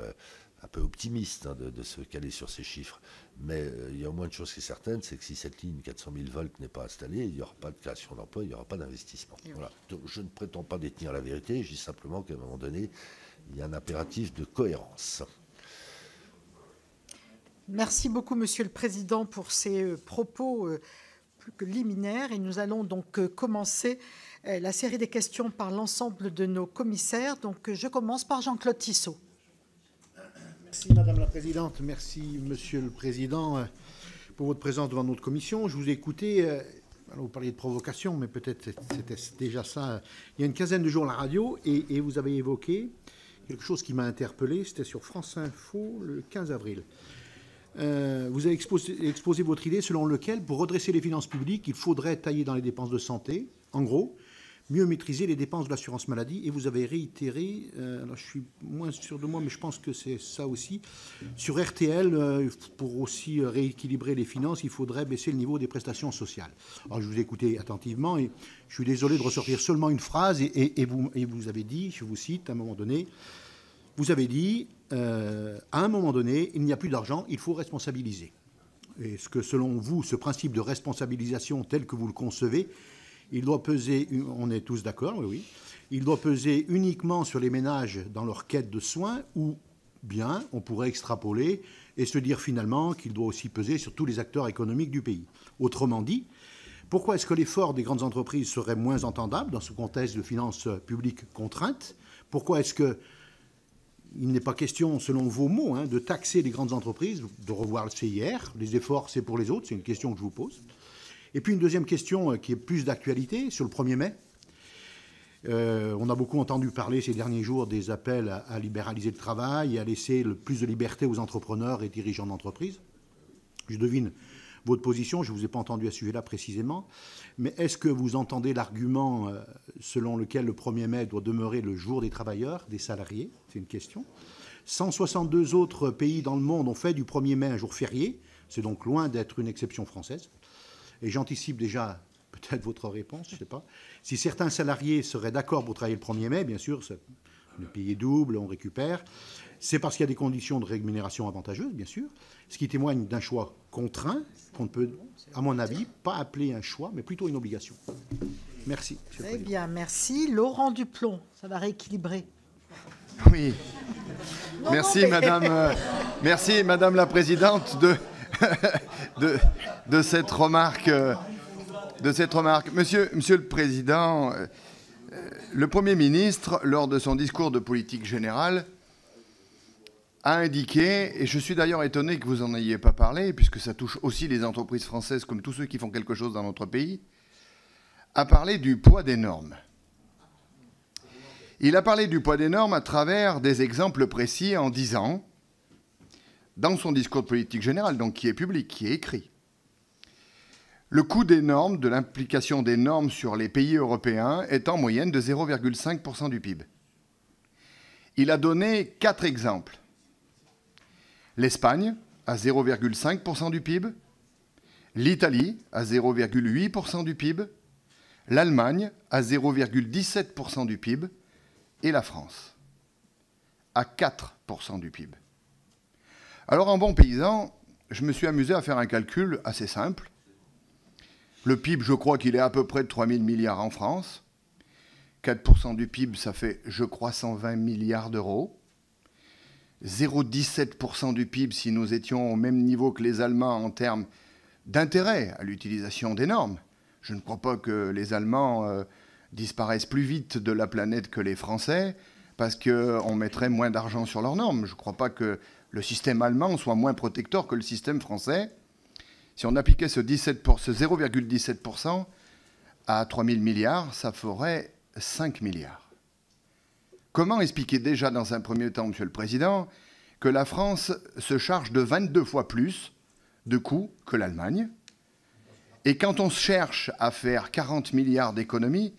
un peu optimiste de se caler sur ces chiffres. Mais il y a au moins une chose qui est certaine, c'est que si cette ligne 400 000 volts n'est pas installée, il n'y aura pas de création d'emplois, il n'y aura pas d'investissement. Voilà. Donc, je ne prétends pas détenir la vérité, je dis simplement qu'à un moment donné, il y a un impératif de cohérence. Merci beaucoup, Monsieur le Président, pour ces propos plus que liminaires. Et nous allons donc commencer la série des questions par l'ensemble de nos commissaires. Donc, je commence par Jean-Claude Tissot. Merci, Madame la Présidente. Merci, Monsieur le Président, pour votre présence devant notre commission. Je vous ai écouté. Alors vous parliez de provocation, mais peut-être c'était déjà ça. Il y a une quinzaine de jours à la radio, et vous avez évoqué quelque chose qui m'a interpellé. C'était sur France Info le 15 avril. Vous avez exposé votre idée selon laquelle, pour redresser les finances publiques, il faudrait tailler dans les dépenses de santé. En gros, mieux maîtriser les dépenses de l'assurance maladie. Et vous avez réitéré, alors je suis moins sûr de moi, mais je pense que c'est ça aussi, sur RTL, pour aussi rééquilibrer les finances, il faudrait baisser le niveau des prestations sociales. Alors je vous ai écouté attentivement et je suis désolé de ressortir seulement une phrase. Et vous avez dit, je vous cite, à un moment donné, vous avez dit, à un moment donné, il n'y a plus d'argent, il faut responsabiliser. Est-ce que selon vous, ce principe de responsabilisation tel que vous le concevez, il doit peser, on est tous d'accord, oui, il doit peser uniquement sur les ménages dans leur quête de soins, ou bien on pourrait extrapoler et se dire finalement qu'il doit aussi peser sur tous les acteurs économiques du pays. Autrement dit, pourquoi est-ce que l'effort des grandes entreprises serait moins entendable dans ce contexte de finances publiques contraintes? Pourquoi est-ce que il n'est pas question, selon vos mots, de taxer les grandes entreprises, de revoir le CIR? Les efforts, c'est pour les autres, c'est une question que je vous pose. Et puis une deuxième question qui est plus d'actualité, sur le 1er mai. On a beaucoup entendu parler ces derniers jours des appels à libéraliser le travail et à laisser le plus de liberté aux entrepreneurs et dirigeants d'entreprise. Je devine votre position, je ne vous ai pas entendu à ce sujet-là précisément, mais est-ce que vous entendez l'argument selon lequel le 1er mai doit demeurer le jour des travailleurs, des salariés? C'est une question. 162 autres pays dans le monde ont fait du 1er mai un jour férié, c'est donc loin d'être une exception française. Et j'anticipe déjà peut-être votre réponse, je ne sais pas. Si certains salariés seraient d'accord pour travailler le 1er mai, bien sûr, le payer double, on récupère. C'est parce qu'il y a des conditions de rémunération avantageuses, bien sûr, ce qui témoigne d'un choix contraint, qu'on ne peut, à mon avis, pas appeler un choix, mais plutôt une obligation. Merci. Très bien, merci. Laurent Duplon, ça va rééquilibrer. Oui. Merci, Madame la Présidente, de cette remarque. Monsieur le Président, le Premier ministre, lors de son discours de politique générale, a indiqué, et je suis d'ailleurs étonné que vous n'en ayez pas parlé, puisque ça touche aussi les entreprises françaises comme tous ceux qui font quelque chose dans notre pays, a parlé du poids des normes. Il a parlé du poids des normes à travers des exemples précis en disant, dans son discours de politique générale, donc qui est public, qui est écrit, le coût des normes, de l'implication des normes sur les pays européens est en moyenne de 0,5% du PIB. Il a donné 4 exemples. L'Espagne, à 0,5% du PIB, l'Italie, à 0,8% du PIB, l'Allemagne, à 0,17% du PIB, et la France, à 4% du PIB. Alors, en bon paysan, je me suis amusé à faire un calcul assez simple. Le PIB, je crois qu'il est à peu près de 3 000 milliards en France. 4% du PIB, ça fait, je crois, 120 milliards d'euros. 0,17% du PIB, si nous étions au même niveau que les Allemands en termes d'intérêt à l'utilisation des normes. Je ne crois pas que les Allemands disparaissent plus vite de la planète que les Français parce qu'on mettrait moins d'argent sur leurs normes. Je ne crois pas que le système allemand soit moins protecteur que le système français. Si on appliquait ce 0,17% à 3 000 milliards, ça ferait 5 milliards. Comment expliquer déjà dans un premier temps, Monsieur le Président, que la France se charge de 22 fois plus de coûts que l'Allemagne? Et quand on cherche à faire 40 milliards d'économies,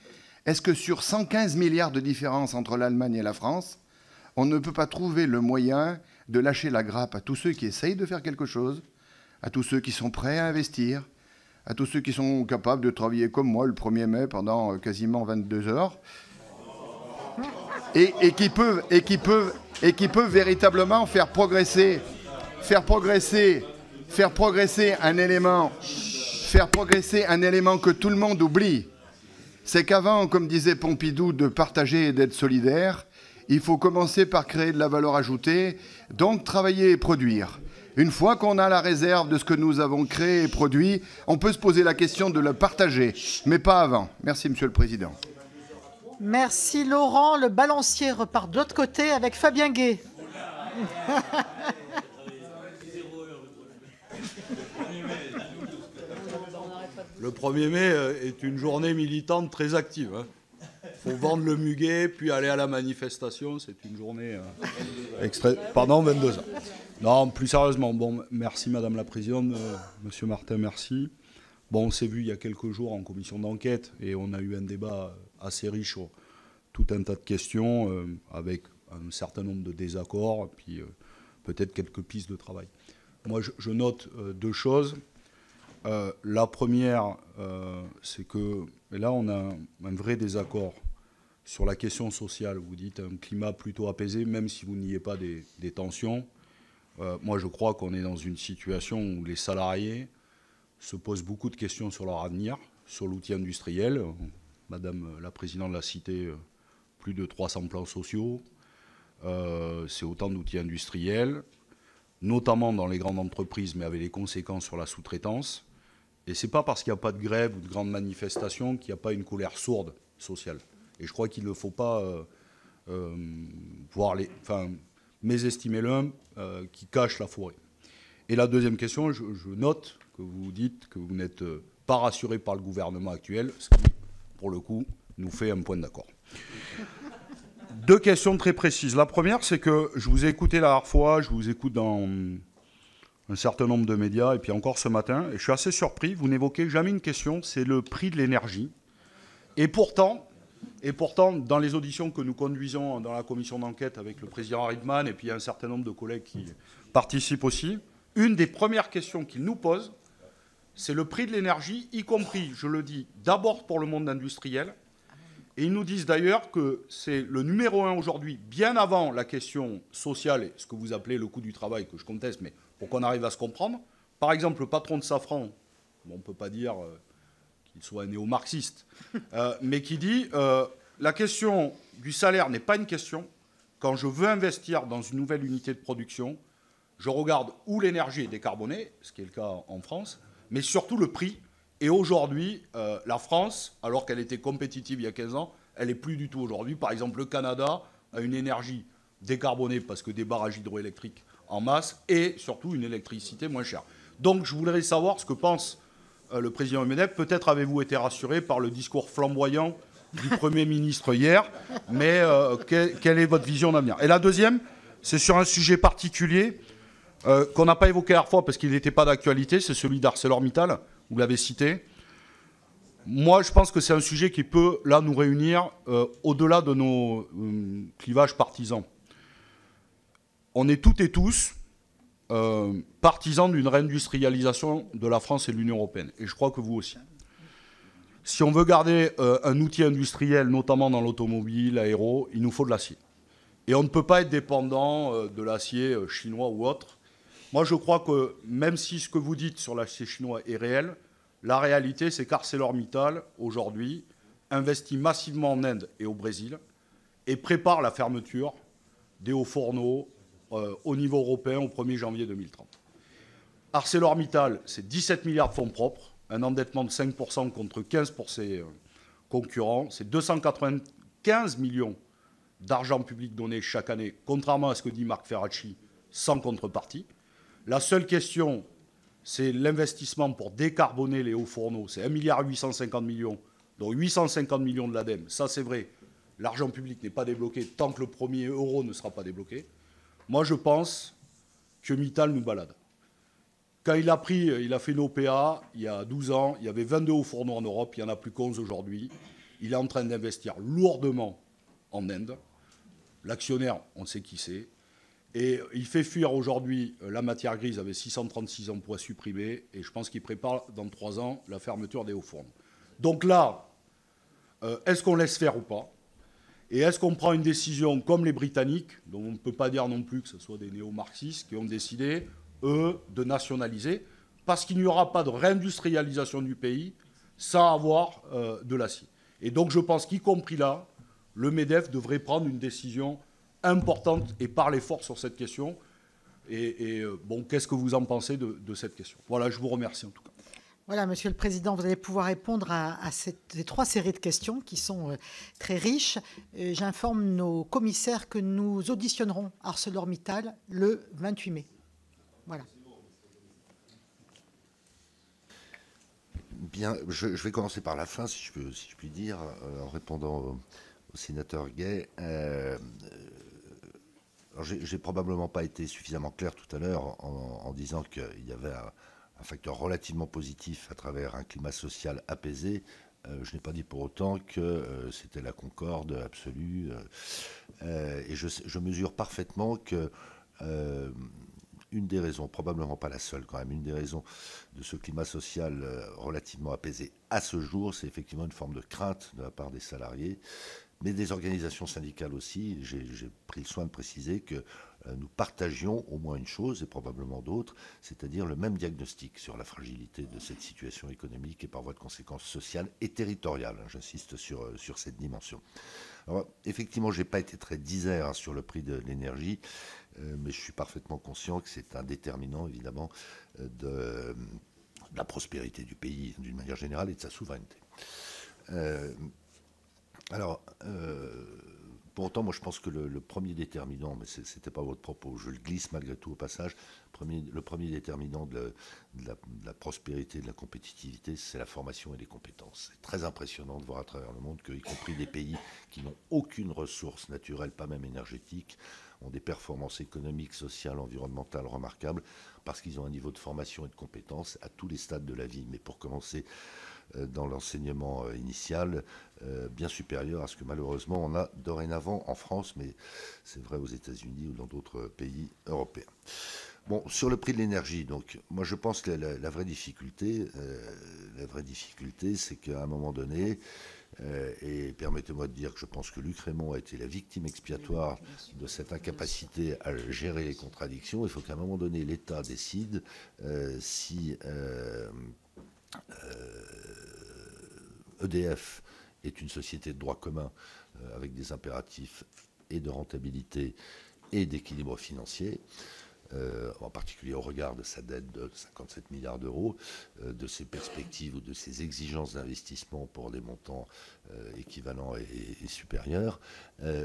est-ce que sur 115 milliards de différence entre l'Allemagne et la France, on ne peut pas trouver le moyen de lâcher la grappe à tous ceux qui essayent de faire quelque chose, à tous ceux qui sont prêts à investir, à tous ceux qui sont capables de travailler comme moi le 1er mai pendant quasiment 22 heures, et qui peuvent véritablement faire progresser un élément que tout le monde oublie. C'est qu'avant, comme disait Pompidou, de partager et d'être solidaire, il faut commencer par créer de la valeur ajoutée, donc travailler et produire. Une fois qu'on a la réserve de ce que nous avons créé et produit, on peut se poser la question de le partager, mais pas avant. Merci, Monsieur le Président. Merci Laurent. Le balancier repart de l'autre côté avec Fabien Gay. Le 1er mai est une journée militante très active. Il faut vendre le muguet, puis aller à la manifestation. C'est une journée pendant 22 ans. Non, plus sérieusement, bon, merci Madame la Présidente, Monsieur Martin, merci. Bon, on s'est vu il y a quelques jours en commission d'enquête et on a eu un débat assez riche sur tout un tas de questions avec un certain nombre de désaccords, puis peut-être quelques pistes de travail. Moi, je note 2 choses. La première, c'est que là, on a un vrai désaccord sur la question sociale. Vous dites un climat plutôt apaisé, même si vous niez pas des tensions. Moi, je crois qu'on est dans une situation où les salariés se posent beaucoup de questions sur leur avenir, sur l'outil industriel. Madame la Présidente l'a cité, plus de 300 plans sociaux. C'est autant d'outils industriels, notamment dans les grandes entreprises, mais avec des conséquences sur la sous-traitance. Et ce n'est pas parce qu'il n'y a pas de grève ou de grandes manifestations qu'il n'y a pas une colère sourde sociale. Et je crois qu'il ne faut pas mésestimer l'un qui cache la forêt. Et la deuxième question, je note que vous dites que vous n'êtes pas rassuré par le gouvernement actuel, ce qui, pour le coup, nous fait un point d'accord. 2 questions très précises. La première, c'est que je vous ai écouté la dernière fois, je vous écoute dans un certain nombre de médias, et puis encore ce matin, et je suis assez surpris, vous n'évoquez jamais une question, c'est le prix de l'énergie. Et pourtant, dans les auditions que nous conduisons dans la commission d'enquête avec le président Riedman et puis un certain nombre de collègues qui participent aussi, une des premières questions qu'ils nous posent, c'est le prix de l'énergie, y compris, je le dis, d'abord pour le monde industriel. Et ils nous disent d'ailleurs que c'est le numéro 1 aujourd'hui, bien avant la question sociale, et ce que vous appelez le coût du travail, que je conteste, mais pour qu'on arrive à se comprendre. Par exemple, le patron de Safran, on ne peut pas dire qu'il soit néo-marxiste, mais qui dit la question du salaire n'est pas une question. Quand je veux investir dans une nouvelle unité de production, je regarde où l'énergie est décarbonée, ce qui est le cas en France, mais surtout le prix. Et aujourd'hui, la France, alors qu'elle était compétitive il y a 15 ans, elle n'est plus du tout aujourd'hui. Par exemple, le Canada a une énergie décarbonée parce que des barrages hydroélectriques en masse et surtout une électricité moins chère. Donc je voudrais savoir ce que pense le président Medvedev. Peut-être avez-vous été rassuré par le discours flamboyant du Premier ministre hier, mais quelle est votre vision d'avenir? Et la deuxième, c'est sur un sujet particulier qu'on n'a pas évoqué la dernière fois parce qu'il n'était pas d'actualité, c'est celui d'ArcelorMittal, vous l'avez cité. Moi, je pense que c'est un sujet qui peut, là, nous réunir au-delà de nos clivages partisans. On est toutes et tous partisans d'une réindustrialisation de la France et de l'Union européenne. Et je crois que vous aussi. Si on veut garder un outil industriel, notamment dans l'automobile, l'aéro, il nous faut de l'acier. Et on ne peut pas être dépendant de l'acier chinois ou autre. Moi, je crois que même si ce que vous dites sur l'acier chinois est réel, la réalité, c'est qu'ArcelorMittal, aujourd'hui, investit massivement en Inde et au Brésil et prépare la fermeture des hauts fourneaux au niveau européen au 1er janvier 2030. ArcelorMittal, c'est 17 milliards de fonds propres, un endettement de 5% contre 15% pour ses concurrents. C'est 295 millions d'argent public donné chaque année, contrairement à ce que dit Marc Ferracci, sans contrepartie. La seule question, c'est l'investissement pour décarboner les hauts fourneaux. C'est 1,850 milliard, dont 850 millions de l'ADEME. Ça, c'est vrai. L'argent public n'est pas débloqué tant que le premier euro ne sera pas débloqué. Moi, je pense que Mittal nous balade. Quand il a fait une OPA, il y a 12 ans, il y avait 22 hauts fourneaux en Europe, il n'y en a plus qu'11 aujourd'hui. Il est en train d'investir lourdement en Inde. L'actionnaire, on sait qui c'est. Et il fait fuir aujourd'hui la matière grise avec 636 emplois supprimés. Et je pense qu'il prépare dans 3 ans la fermeture des hauts fourneaux. Donc là, est-ce qu'on laisse faire ou pas? Et est-ce qu'on prend une décision comme les Britanniques, dont on ne peut pas dire non plus que ce soit des néo-marxistes, qui ont décidé, eux, de nationaliser, parce qu'il n'y aura pas de réindustrialisation du pays sans avoir de l'acier. Et donc je pense qu'y compris là, le MEDEF devrait prendre une décision importante et parler fort sur cette question. Et bon, qu'est-ce que vous en pensez de cette question? Voilà, je vous remercie en tout cas. Voilà, Monsieur le Président, vous allez pouvoir répondre à ces 3 séries de questions qui sont très riches. J'informe nos commissaires que nous auditionnerons ArcelorMittal le 28 mai. Voilà. Bien, je vais commencer par la fin, si je puis dire, en répondant au sénateur Gay. J'ai probablement pas été suffisamment clair tout à l'heure en disant qu'il y avait un facteur relativement positif à travers un climat social apaisé. Je n'ai pas dit pour autant que c'était la concorde absolue. Et je mesure parfaitement que une des raisons, probablement pas la seule quand même, une des raisons de ce climat social relativement apaisé à ce jour, c'est effectivement une forme de crainte de la part des salariés, mais des organisations syndicales aussi. J'ai pris le soin de préciser que nous partagions au moins une chose, et probablement d'autres, c'est-à-dire le même diagnostic sur la fragilité de cette situation économique et par voie de conséquence sociale et territoriale. J'insiste sur cette dimension. Alors, effectivement, je n'ai pas été très disert sur le prix de l'énergie, mais je suis parfaitement conscient que c'est un déterminant, évidemment, de la prospérité du pays d'une manière générale et de sa souveraineté. Pour autant, moi je pense que le premier déterminant, mais ce n'était pas votre propos, je le glisse malgré tout au passage, le premier déterminant de la prospérité, de la compétitivité, c'est la formation et les compétences. C'est très impressionnant de voir à travers le monde qu'y compris des pays qui n'ont aucune ressource naturelle, pas même énergétique, ont des performances économiques, sociales, environnementales remarquables, parce qu'ils ont un niveau de formation et de compétences à tous les stades de la vie. Mais pour commencer dans l'enseignement initial, bien supérieur à ce que malheureusement on a dorénavant en France, mais c'est vrai aux États-Unis ou dans d'autres pays européens. Bon, sur le prix de l'énergie, donc moi je pense que la vraie difficulté, c'est qu'à un moment donné, et permettez-moi de dire que je pense que Luc Rémont a été la victime expiatoire de cette incapacité à gérer les contradictions. Il faut qu'à un moment donné, l'État décide si EDF est une société de droit commun avec des impératifs et de rentabilité et d'équilibre financier. en particulier au regard de sa dette de 57 milliards d'euros, de ses perspectives ou de ses exigences d'investissement pour des montants équivalents et supérieurs,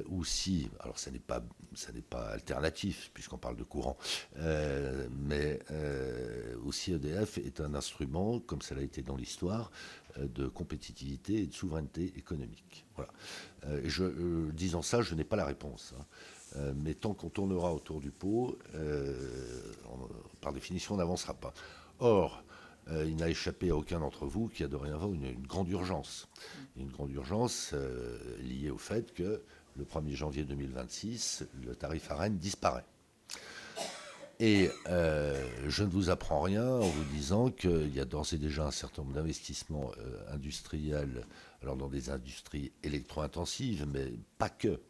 ou si, alors ça n'est pas alternatif puisqu'on parle de courant, mais aussi EDF est un instrument, comme ça l'a été dans l'histoire, de compétitivité et de souveraineté économique. Voilà. Disant ça, je n'ai pas la réponse. Mais tant qu'on tournera autour du pot, par définition, on n'avancera pas. Or, il n'a échappé à aucun d'entre vous qu'il y a dorénavant une grande urgence. Une grande urgence liée au fait que le 1er janvier 2026, le tarif ARENH disparaît. Et je ne vous apprends rien en vous disant qu'il y a d'ores et déjà un certain nombre d'investissements industriels, alors dans des industries électro-intensives, mais pas que.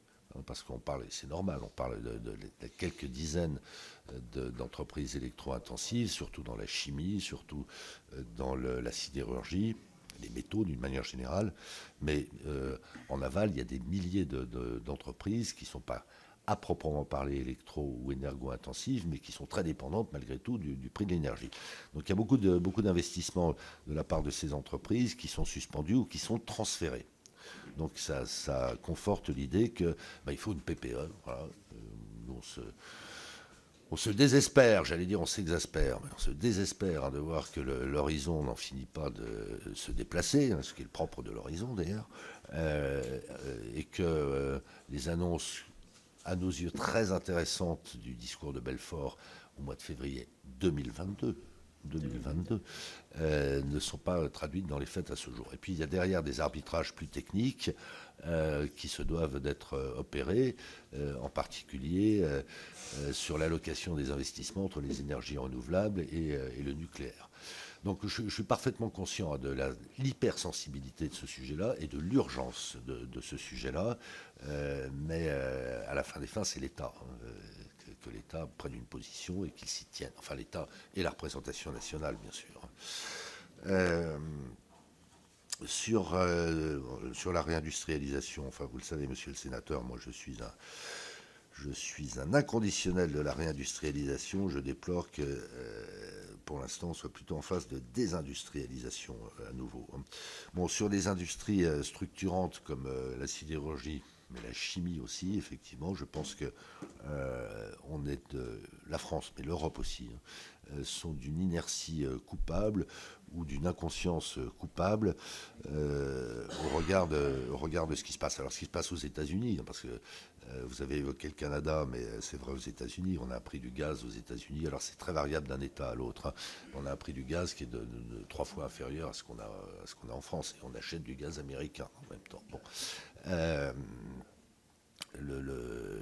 Parce qu'on parle, c'est normal, on parle de quelques dizaines d'entreprises électro-intensives, surtout dans la chimie, surtout dans la sidérurgie, les métaux d'une manière générale. Mais en aval, il y a des milliers d'entreprises qui ne sont pas à proprement parler électro- ou énergo-intensives, mais qui sont très dépendantes malgré tout du prix de l'énergie. Donc il y a beaucoup d'investissements de la part de ces entreprises qui sont suspendus ou qui sont transférés. Donc ça conforte l'idée qu'il faut une PPE. Voilà. On se désespère, j'allais dire on s'exaspère, mais on se désespère de voir que l'horizon n'en finit pas de se déplacer, ce qui est le propre de l'horizon d'ailleurs, et que les annonces, à nos yeux, très intéressantes du discours de Belfort au mois de février 2022, ne sont pas traduites dans les faits à ce jour. Et puis il y a derrière des arbitrages plus techniques qui se doivent d'être opérés, en particulier sur l'allocation des investissements entre les énergies renouvelables et le nucléaire. Donc je suis parfaitement conscient de l'hypersensibilité de ce sujet-là et de l'urgence de ce sujet-là, mais à la fin des fins, c'est l'État. Que l'État prenne une position et qu'il s'y tienne. Enfin, l'État et la représentation nationale, bien sûr. Sur la réindustrialisation, enfin, vous le savez, monsieur le sénateur, moi, je suis un inconditionnel de la réindustrialisation. Je déplore que, pour l'instant, on soit plutôt en phase de désindustrialisation à nouveau. Bon, sur les industries structurantes comme la sidérurgie, mais la chimie aussi, effectivement, je pense que la France, mais l'Europe aussi, sont d'une inertie coupable ou d'une inconscience coupable au regard de ce qui se passe. Alors, ce qui se passe aux États-Unis, parce que vous avez évoqué le Canada, mais c'est vrai aux États-Unis, on a un prix du gaz aux États-Unis, alors c'est très variable d'un État à l'autre. On a un prix du gaz qui est de 3 fois inférieur à ce qu'on a en France, et on achète du gaz américain en même temps. Bon.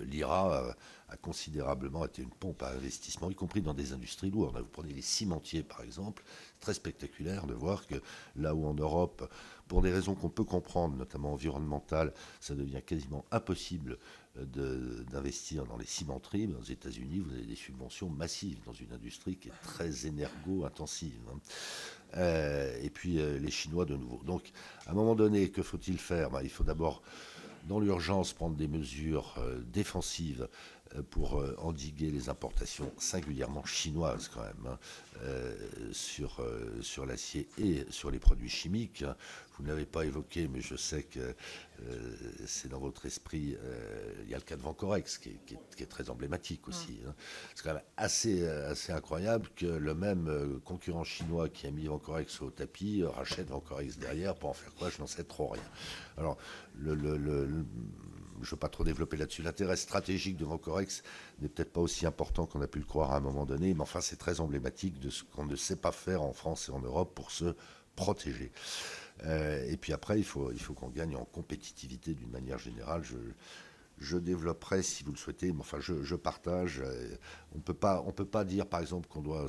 L'IRA a considérablement été une pompe à investissement, y compris dans des industries lourdes. Vous prenez les cimentiers, par exemple. C'est très spectaculaire de voir que là où en Europe, pour des raisons qu'on peut comprendre, notamment environnementales, ça devient quasiment impossible d'investir dans les cimenteries. Mais aux États-Unis, vous avez des subventions massives dans une industrie qui est très énergo-intensive. Et puis les Chinois de nouveau. Donc, à un moment donné, que faut-il faire ? Il faut d'abord, dans l'urgence, prendre des mesures défensives pour endiguer les importations singulièrement chinoises quand même, sur l'acier et sur les produits chimiques. Vous ne l'avez pas évoqué, mais je sais que c'est dans votre esprit. Il y a le cas de Vancorex qui est très emblématique aussi. C'est quand même assez incroyable que le même concurrent chinois qui a mis Vancorex au tapis rachète Vancorex derrière pour en faire quoi, je n'en sais trop rien. Alors, je ne veux pas trop développer là-dessus. L'intérêt stratégique de Vancorex n'est peut-être pas aussi important qu'on a pu le croire à un moment donné, mais enfin c'est très emblématique de ce qu'on ne sait pas faire en France et en Europe pour se protéger. Et puis après, il faut qu'on gagne en compétitivité d'une manière générale. Je développerai si vous le souhaitez, mais enfin je partage. On peut pas dire par exemple qu'on doit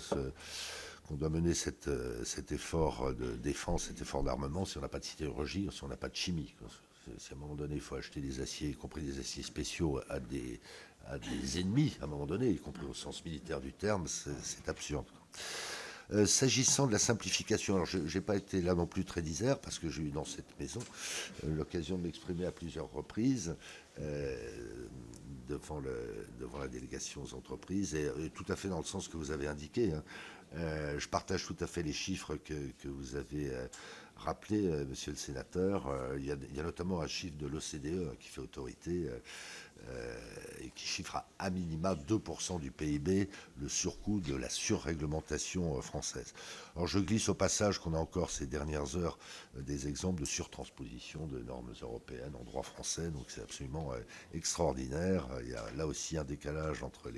mener cet effort de défense, cet effort d'armement si on n'a pas de sidérurgie, si on n'a pas de chimie. Si à un moment donné, il faut acheter des aciers, y compris des aciers spéciaux, à des ennemis, à un moment donné, y compris au sens militaire du terme, c'est absurde. S'agissant de la simplification, alors je n'ai pas été là non plus très disert, parce que j'ai eu dans cette maison l'occasion de m'exprimer à plusieurs reprises devant la délégation aux entreprises, et tout à fait dans le sens que vous avez indiqué. Hein. Je partage tout à fait les chiffres que vous avez rappelés, monsieur le sénateur. Il y a notamment un chiffre de l'OCDE qui fait autorité et qui chiffre à minima 2% du PIB le surcoût de la surréglementation française. Alors je glisse au passage qu'on a encore ces dernières heures des exemples de surtransposition de normes européennes en droit français, donc c'est absolument extraordinaire. Il y a là aussi un décalage entre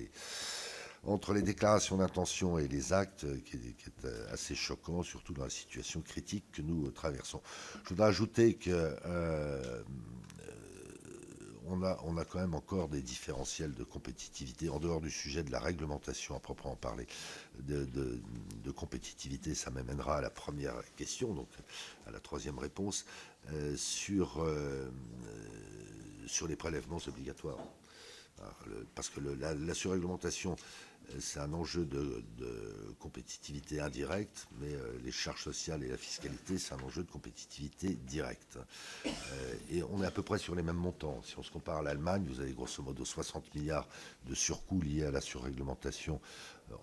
les déclarations d'intention et les actes qui est assez choquant, surtout dans la situation critique que nous traversons. Je voudrais ajouter que on a quand même encore des différentiels de compétitivité en dehors du sujet de la réglementation à proprement parler. De compétitivité, ça m'amènera à la première question, donc à la troisième réponse, sur les prélèvements obligatoires. Alors, parce que la surréglementation, c'est un enjeu de compétitivité indirecte, mais les charges sociales et la fiscalité, c'est un enjeu de compétitivité directe. Et on est à peu près sur les mêmes montants. Si on se compare à l'Allemagne, vous avez grosso modo 60 milliards de surcoûts liés à la surréglementation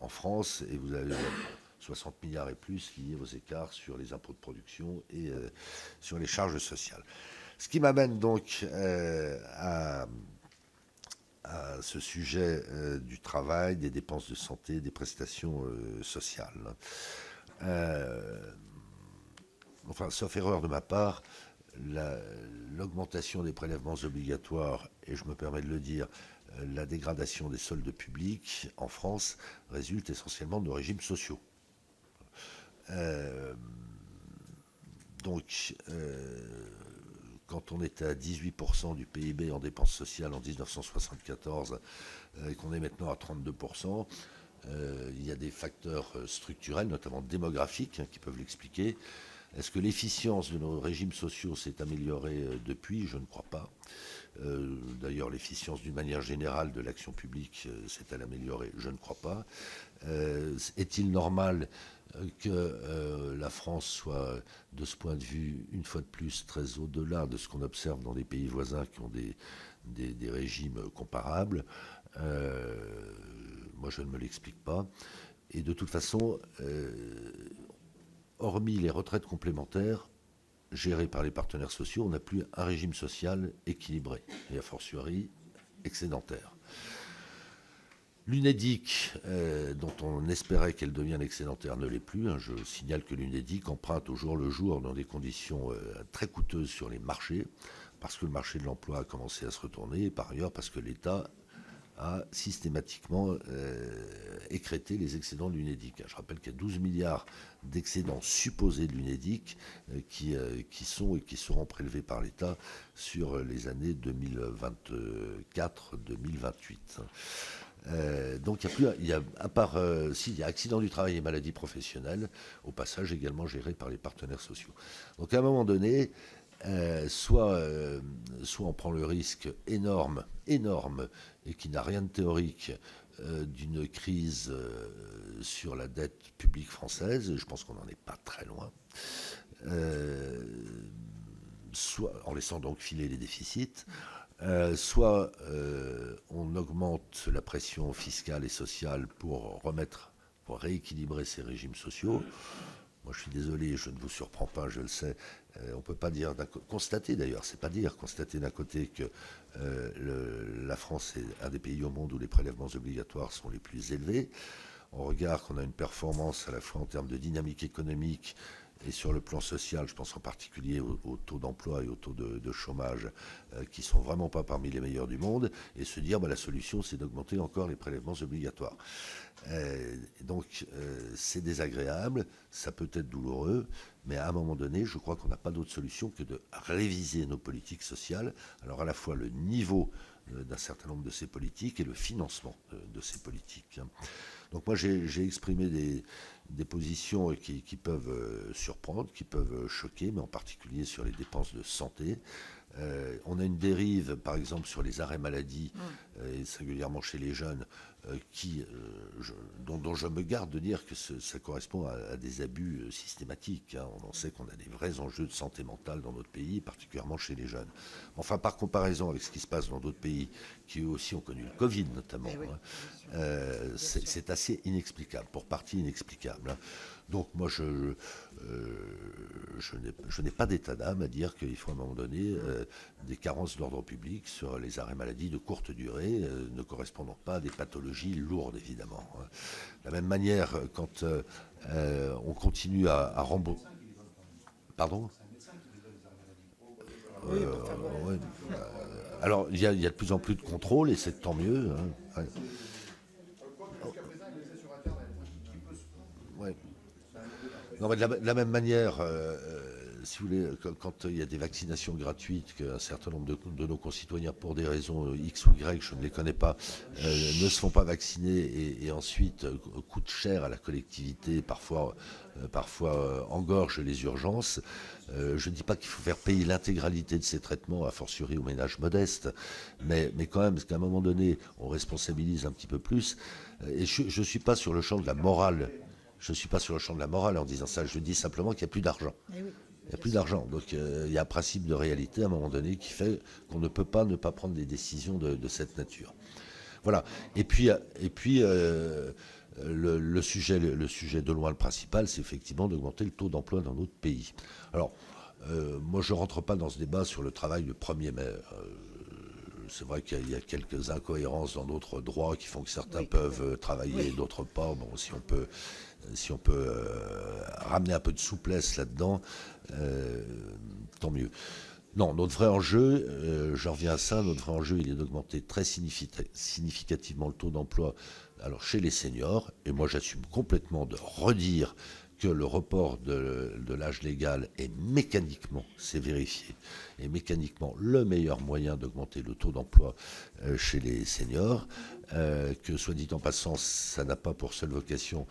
en France, et vous avez 60 milliards et plus liés aux écarts sur les impôts de production et sur les charges sociales. Ce qui m'amène donc à ce sujet du travail, des dépenses de santé, des prestations sociales. Enfin, sauf erreur de ma part, l'augmentation des prélèvements obligatoires, et je me permets de le dire, la dégradation des soldes publics en France résulte essentiellement de nos régimes sociaux. Donc, quand on était à 18% du PIB en dépenses sociales en 1974 et qu'on est maintenant à 32%, il y a des facteurs structurels, notamment démographiques, qui peuvent l'expliquer. Est-ce que l'efficience de nos régimes sociaux s'est améliorée depuis? Je ne crois pas. D'ailleurs, l'efficience d'une manière générale de l'action publique s'est-elle améliorée? Je ne crois pas. Est-il normal que la France soit, de ce point de vue, une fois de plus, très au-delà de ce qu'on observe dans des pays voisins qui ont des régimes comparables? Moi, je ne me l'explique pas. Et de toute façon, hormis les retraites complémentaires gérées par les partenaires sociaux, on n'a plus un régime social équilibré, et a fortiori excédentaire. L'UNEDIC, dont on espérait qu'elle devienne excédentaire, ne l'est plus. Je signale que l'UNEDIC emprunte au jour le jour dans des conditions très coûteuses sur les marchés, parce que le marché de l'emploi a commencé à se retourner, et par ailleurs parce que l'État a systématiquement écrêté les excédents de l'UNEDIC. Je rappelle qu'il y a 12 milliards d'excédents supposés de l'UNEDIC qui sont et qui seront prélevés par l'État sur les années 2024-2028. Donc il y a à part s'il y a accident du travail et maladie professionnelle, au passage également géré par les partenaires sociaux. Donc à un moment donné, soit on prend le risque énorme, et qui n'a rien de théorique, d'une crise sur la dette publique française, je pense qu'on n'en est pas très loin, soit en laissant donc filer les déficits, soit on augmente la pression fiscale et sociale pour rééquilibrer ces régimes sociaux. Moi, je suis désolé, je ne vous surprends pas, je le sais. On ne peut pas dire, constater d'ailleurs, c'est pas dire, constater d'un côté que la France est un des pays au monde où les prélèvements obligatoires sont les plus élevés. On regarde qu'on a une performance à la fois en termes de dynamique économique et sur le plan social, je pense en particulier au taux d'emploi et au taux de chômage, qui ne sont vraiment pas parmi les meilleurs du monde, et se dire la solution c'est d'augmenter encore les prélèvements obligatoires. Donc c'est désagréable, ça peut être douloureux, mais à un moment donné, je crois qu'on n'a pas d'autre solution que de réviser nos politiques sociales, alors à la fois le niveau d'un certain nombre de ces politiques et le financement de ces politiques. Donc moi j'ai exprimé des positions qui peuvent surprendre, qui peuvent choquer, mais en particulier sur les dépenses de santé. On a une dérive, par exemple, sur les arrêts maladie, et singulièrement chez les jeunes, dont je me garde de dire que ça correspond à des abus systématiques. Hein. On en sait qu'on a des vrais enjeux de santé mentale dans notre pays, particulièrement chez les jeunes. Enfin, par comparaison avec ce qui se passe dans d'autres pays, qui eux aussi ont connu le Covid notamment, oui, hein, c'est assez inexplicable, pour partie inexplicable. Hein. Donc moi, je n'ai pas d'état d'âme à dire qu'il faut à un moment donné des carences d'ordre public sur les arrêts maladie de courte durée, ne correspondant pas à des pathologies lourdes, évidemment. De la même manière, quand on continue à rembourser... Pardon ? Ouais. Alors, il y a de plus en plus de contrôles, et c'est tant mieux. Hein. Ouais. Non, mais de la même manière, si vous voulez, quand il y a des vaccinations gratuites, qu'un certain nombre de nos concitoyens, pour des raisons X ou Y, je ne les connais pas, ne se font pas vacciner et ensuite coûtent cher à la collectivité, parfois engorgent les urgences. Je ne dis pas qu'il faut faire payer l'intégralité de ces traitements, a fortiori aux ménages modestes, mais quand même, parce qu'à un moment donné, on responsabilise un petit peu plus. Et je ne suis pas sur le champ de la morale. Je ne suis pas sur le champ de la morale en disant ça. Je dis simplement qu'il n'y a plus d'argent. Il n'y a plus d'argent. Donc il y a un principe de réalité à un moment donné qui fait qu'on ne peut pas ne pas prendre des décisions de cette nature. Voilà. Et puis le sujet de loin le principal, c'est effectivement d'augmenter le taux d'emploi dans notre pays. Alors, moi, je ne rentre pas dans ce débat sur le travail le 1er mai. C'est vrai qu'il y a quelques incohérences dans notre droit qui font que certains peuvent travailler et d'autres pas. Bon, si on peut ramener un peu de souplesse là-dedans, tant mieux. Non, notre vrai enjeu, j'en reviens à ça, notre vrai enjeu, il est d'augmenter très significativement le taux d'emploi alors chez les seniors. Et moi, j'assume complètement de redire que le report de l'âge légal est mécaniquement, c'est vérifié, est mécaniquement le meilleur moyen d'augmenter le taux d'emploi chez les seniors, que soit dit en passant, ça n'a pas pour seule vocation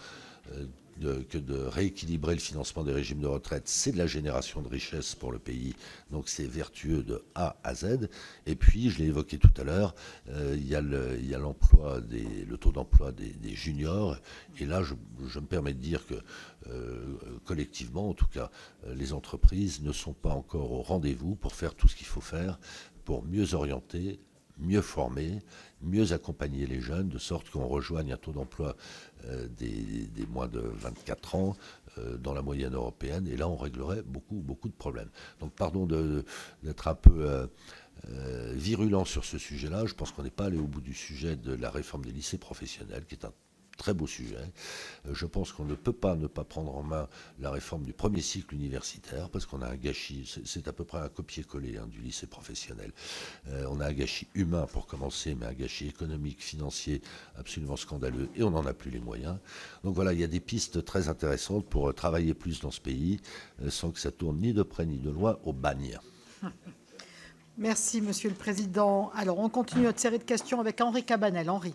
que de rééquilibrer le financement des régimes de retraite, c'est de la génération de richesse pour le pays, donc c'est vertueux de A à Z. Et puis, je l'ai évoqué tout à l'heure, il y a l'emploi, le taux d'emploi des juniors, et là, je me permets de dire que collectivement, en tout cas, les entreprises ne sont pas encore au rendez-vous pour faire tout ce qu'il faut faire pour mieux orienter, mieux former, mieux accompagner les jeunes, de sorte qu'on rejoigne un taux d'emploi des moins de 24 ans dans la moyenne européenne, et là on réglerait beaucoup de problèmes. Donc pardon d'être un peu virulent sur ce sujet-là, je pense qu'on n'est pas allé au bout du sujet de la réforme des lycées professionnels, qui est un très beau sujet. Je pense qu'on ne peut pas ne pas prendre en main la réforme du premier cycle universitaire, parce qu'on a un gâchis, c'est à peu près un copier-coller du lycée professionnel. On a un gâchis humain pour commencer, mais un gâchis économique, financier absolument scandaleux, et on n'en a plus les moyens. Donc voilà, il y a des pistes très intéressantes pour travailler plus dans ce pays, sans que ça tourne ni de près ni de loin au bagne. Merci, Monsieur le Président. Alors, on continue notre série de questions avec Henri Cabanel. Henri.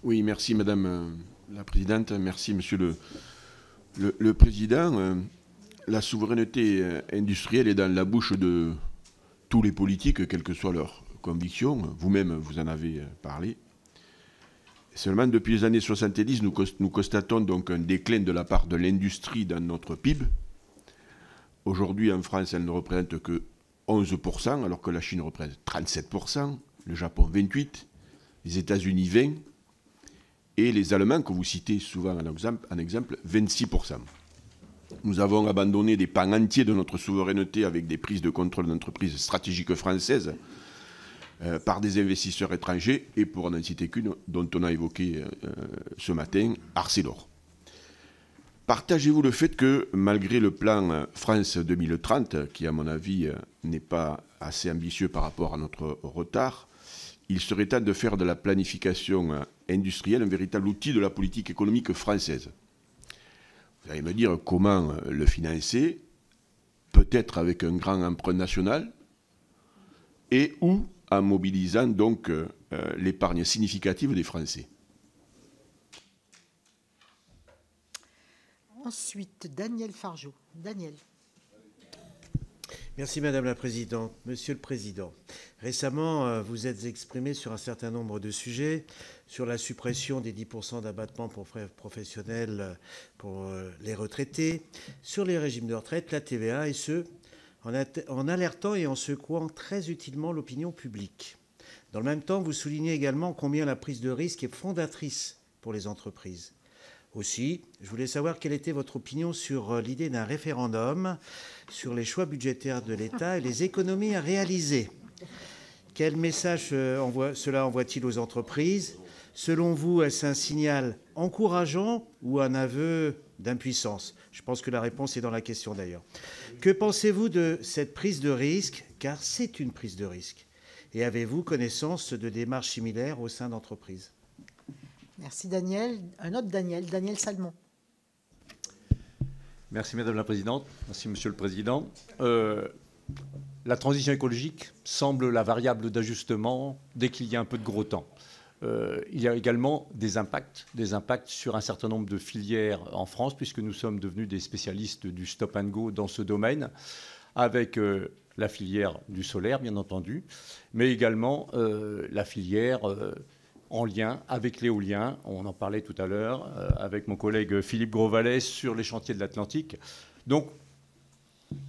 Oui, merci Madame la Présidente, merci Monsieur le Président. La souveraineté industrielle est dans la bouche de tous les politiques, quelles que soient leurs convictions. Vous-même, vous en avez parlé. Seulement, depuis les années 70, nous constatons donc un déclin de la part de l'industrie dans notre PIB. Aujourd'hui, en France, elle ne représente que 11%, alors que la Chine représente 37%, le Japon 28%, les États-Unis 20%, et les Allemands, que vous citez souvent en exemple, 26%. Nous avons abandonné des pans entiers de notre souveraineté avec des prises de contrôle d'entreprises stratégiques françaises par des investisseurs étrangers, et pour n'en citer qu'une, dont on a évoqué ce matin, Arcelor. Partagez-vous le fait que, malgré le plan France 2030, qui à mon avis n'est pas assez ambitieux par rapport à notre retard, il serait temps de faire de la planification industrielle un véritable outil de la politique économique française? Vous allez me dire comment le financer, peut-être avec un grand emprunt national, et ou en mobilisant donc l'épargne significative des Français. Ensuite, Daniel Fargeot. Daniel. Merci Madame la Présidente. Monsieur le Président, récemment, vous êtes exprimé sur un certain nombre de sujets, sur la suppression des 10% d'abattement pour frais professionnels pour les retraités, sur les régimes de retraite, la TVA, et ce, en alertant et en secouant très utilement l'opinion publique. Dans le même temps, vous soulignez également combien la prise de risque est fondatrice pour les entreprises. Aussi, je voulais savoir quelle était votre opinion sur l'idée d'un référendum sur les choix budgétaires de l'État et les économies à réaliser. Quel message cela envoie-t-il aux entreprises? Selon vous, est-ce un signal encourageant ou un aveu d'impuissance? Je pense que la réponse est dans la question d'ailleurs. Que pensez-vous de cette prise de risque? Car c'est une prise de risque. Et avez-vous connaissance de démarches similaires au sein d'entreprises? Merci Daniel. Un autre Daniel, Daniel Salmon. Merci Madame la Présidente. Merci Monsieur le Président. La transition écologique semble la variable d'ajustement dès qu'il y a un peu de gros temps. Il y a également des impacts sur un certain nombre de filières en France, puisque nous sommes devenus des spécialistes du stop and go dans ce domaine, avec la filière du solaire, bien entendu, mais également la filière en lien avec l'éolien. On en parlait tout à l'heure avec mon collègue Philippe Grosvalet sur les chantiers de l'Atlantique. Donc,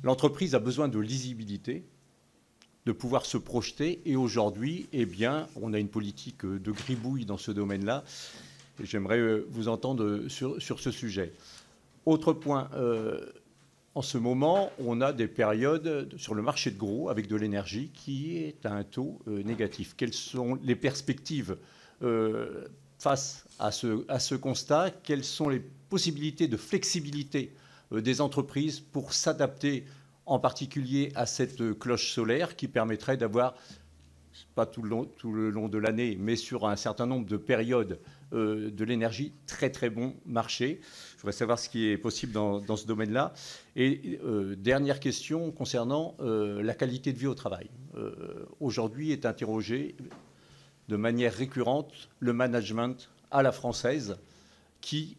l'entreprise a besoin de lisibilité, de pouvoir se projeter. Et aujourd'hui, eh bien, on a une politique de gribouille dans ce domaine-là. Et j'aimerais vous entendre sur ce sujet. Autre point, en ce moment, on a des périodes sur le marché de gros avec de l'énergie qui est à un taux négatif. Quelles sont les perspectives face à ce constat? Quelles sont les possibilités de flexibilité des entreprises pour s'adapter en particulier à cette cloche solaire qui permettrait d'avoir, pas tout le long de l'année, mais sur un certain nombre de périodes de l'énergie, très très bon marché. Je voudrais savoir ce qui est possible dans ce domaine-là. Et dernière question concernant la qualité de vie au travail. Aujourd'hui est interrogé de manière récurrente le management à la française qui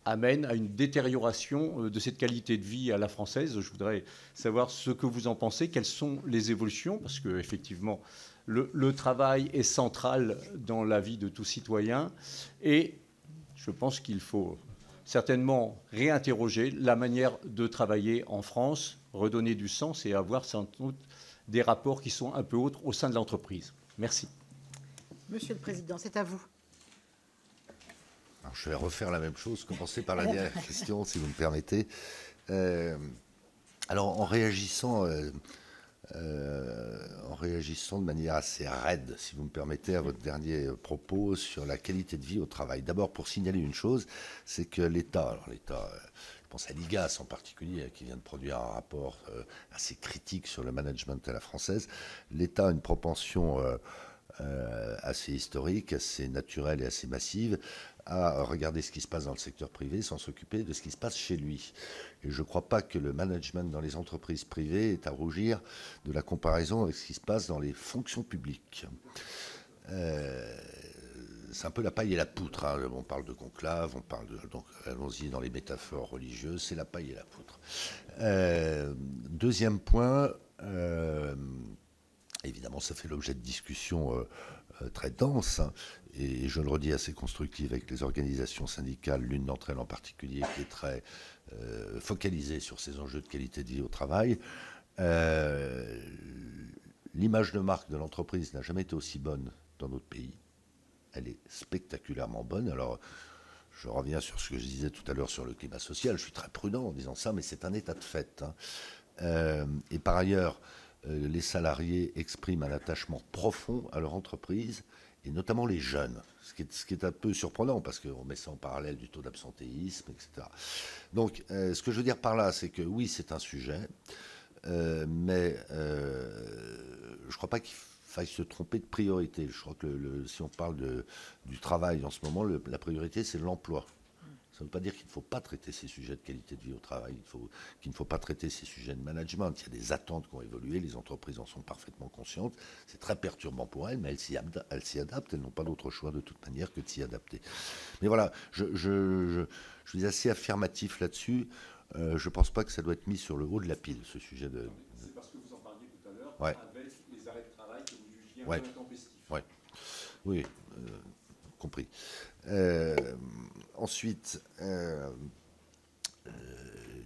amène à une détérioration de cette qualité de vie à la française. Je voudrais savoir ce que vous en pensez, quelles sont les évolutions, parce qu'effectivement, le travail est central dans la vie de tout citoyen et je pense qu'il faut certainement réinterroger la manière de travailler en France, redonner du sens et avoir sans doute des rapports qui sont un peu autres au sein de l'entreprise. Merci. Monsieur le Président, c'est à vous. Alors, je vais refaire la même chose, commencer par la dernière question, si vous me permettez. Alors, en réagissant de manière assez raide, si vous me permettez, à votre dernier propos sur la qualité de vie au travail. D'abord, pour signaler une chose, c'est que l'État, je pense à l'IGAS en particulier, qui vient de produire un rapport assez critique sur le management à la française, l'État a une propension assez historique, assez naturelle et assez massive à regarder ce qui se passe dans le secteur privé sans s'occuper de ce qui se passe chez lui. Et je ne crois pas que le management dans les entreprises privées est à rougir de la comparaison avec ce qui se passe dans les fonctions publiques. C'est un peu la paille et la poutre. Hein. On parle de conclave, on parle de... Donc allons-y dans les métaphores religieuses, c'est la paille et la poutre. Deuxième point... Évidemment, ça fait l'objet de discussions très denses, hein, et je le redis, assez constructives avec les organisations syndicales, l'une d'entre elles en particulier qui est très focalisée sur ces enjeux de qualité de vie au travail. L'image de marque de l'entreprise n'a jamais été aussi bonne dans notre pays. Elle est spectaculairement bonne. Alors, je reviens sur ce que je disais tout à l'heure sur le climat social. Je suis très prudent en disant ça, mais c'est un état de fait. Hein. Et par ailleurs... les salariés expriment un attachement profond à leur entreprise, et notamment les jeunes, ce qui est un peu surprenant, parce qu'on met ça en parallèle du taux d'absentéisme, etc. Donc, ce que je veux dire par là, c'est que oui, c'est un sujet, mais je ne crois pas qu'il faille se tromper de priorité. Je crois que si on parle du travail en ce moment, la priorité, c'est l'emploi. Ça ne veut pas dire qu'il ne faut pas traiter ces sujets de qualité de vie au travail, qu'il ne faut pas traiter ces sujets de management. Il y a des attentes qui ont évolué, les entreprises en sont parfaitement conscientes. C'est très perturbant pour elles, mais elles s'y adaptent. Elles n'ont pas d'autre choix de toute manière que de s'y adapter. Mais voilà, je suis assez affirmatif là-dessus. Je ne pense pas que ça doit être mis sur le haut de la pile, ce sujet de... C'est parce que Ouais. avec les arrêts de travail que vous jugiez Ouais. un peu intempestifs. Ouais. Oui, compris. Ensuite,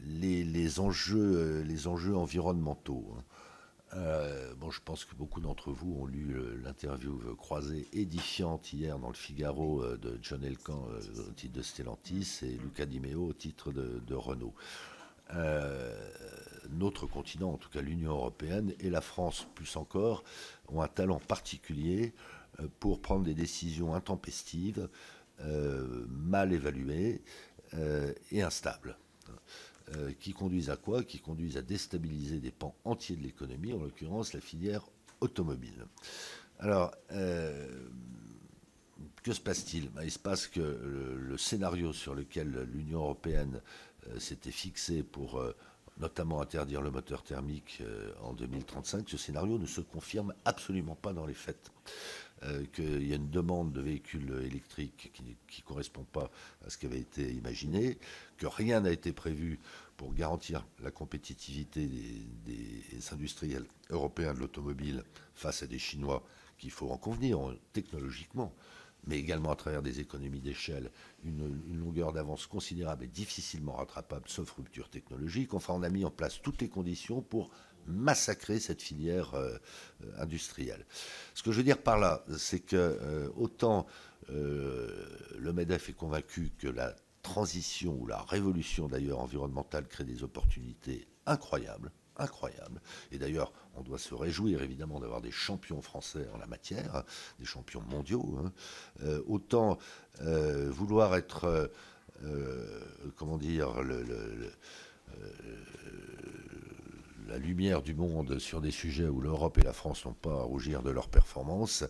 les enjeux environnementaux. Bon, je pense que beaucoup d'entre vous ont lu l'interview croisée édifiante hier dans le Figaro de John Elkann au titre de Stellantis et Luca Di Meo au titre de Renault. Notre continent, en tout cas l'Union européenne et la France plus encore, ont un talent particulier pour prendre des décisions intempestives, mal évaluées et instables. Qui conduisent à quoi? Qui conduisent à déstabiliser des pans entiers de l'économie, en l'occurrence la filière automobile. Alors, que se passe-t-il? Il se passe que le scénario sur lequel l'Union européenne s'était fixée pour notamment interdire le moteur thermique en 2035, ce scénario ne se confirme absolument pas dans les faits. Qu'il y a une demande de véhicules électriques qui ne correspond pas à ce qui avait été imaginé, que rien n'a été prévu pour garantir la compétitivité des industriels européens de l'automobile face à des Chinois qu'il faut en convenir technologiquement, mais également à travers des économies d'échelle, une longueur d'avance considérable et difficilement rattrapable, sauf rupture technologique. Enfin, on a mis en place toutes les conditions pour massacrer cette filière industrielle. Ce que je veux dire par là, c'est que autant le MEDEF est convaincu que la transition ou la révolution d'ailleurs environnementale crée des opportunités incroyables, et d'ailleurs on doit se réjouir évidemment d'avoir des champions français en la matière, des champions mondiaux, autant vouloir être, comment dire, la lumière du monde sur des sujets où l'Europe et la France n'ont pas à rougir de leur performance,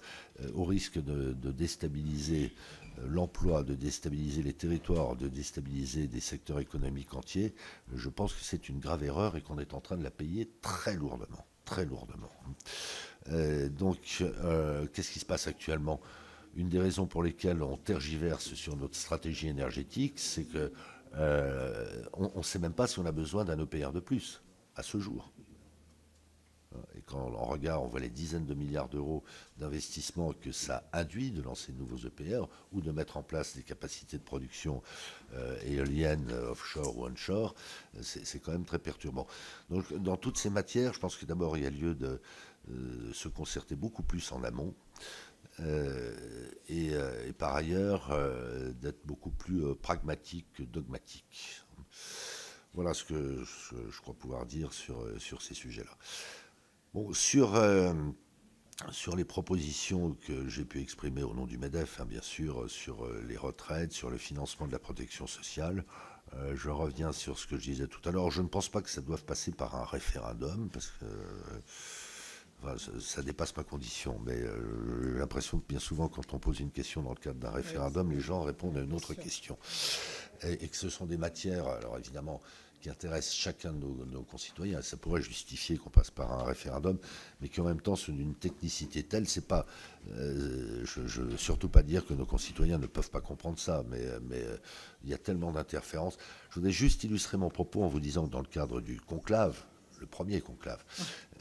au risque de déstabiliser l'emploi, de déstabiliser les territoires, de déstabiliser des secteurs économiques entiers, je pense que c'est une grave erreur et qu'on est en train de la payer très lourdement. Très lourdement. Donc, qu'est-ce qui se passe actuellement? Une des raisons pour lesquelles on tergiverse sur notre stratégie énergétique, c'est que on ne sait même pas si on a besoin d'un EPR de plus à ce jour. Et quand on regarde, on voit les dizaines de milliards d'euros d'investissement que ça induit de lancer de nouveaux EPR ou de mettre en place des capacités de production éoliennes, offshore ou onshore, c'est quand même très perturbant. Donc dans toutes ces matières, je pense que d'abord il y a lieu de se concerter beaucoup plus en amont et par ailleurs d'être beaucoup plus pragmatique que dogmatique. Voilà ce que je crois pouvoir dire sur ces sujets-là. Bon, sur les propositions que j'ai pu exprimer au nom du MEDEF, bien sûr, sur les retraites, sur le financement de la protection sociale, je reviens sur ce que je disais tout à l'heure. Je ne pense pas que ça doive passer par un référendum, parce que ça dépasse ma condition. Mais j'ai l'impression que bien souvent, quand on pose une question dans le cadre d'un référendum, les gens répondent à une autre question. Et que ce sont des matières, alors évidemment, qui intéressent chacun de nos concitoyens. Ça pourrait justifier qu'on passe par un référendum, mais qui en même temps sont d'une technicité telle, c'est pas, je veux surtout pas dire que nos concitoyens ne peuvent pas comprendre ça, mais il y a tellement d'interférences. Je voudrais juste illustrer mon propos en vous disant que dans le cadre du conclave, le premier conclave,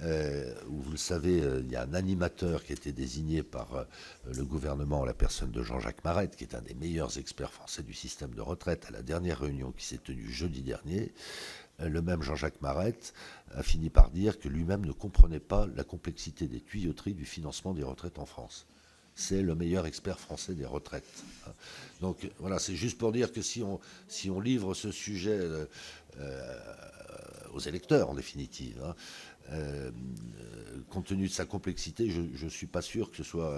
où vous le savez, il y a un animateur qui a été désigné par le gouvernement, la personne de Jean-Jacques Marette, qui est un des meilleurs experts français du système de retraite, à la dernière réunion qui s'est tenue jeudi dernier. Le même Jean-Jacques Marette a fini par dire que lui-même ne comprenait pas la complexité des tuyauteries du financement des retraites en France. C'est le meilleur expert français des retraites. Donc voilà, c'est juste pour dire que si on livre ce sujet aux électeurs, en définitive, compte tenu de sa complexité, je ne suis pas sûr que ce soit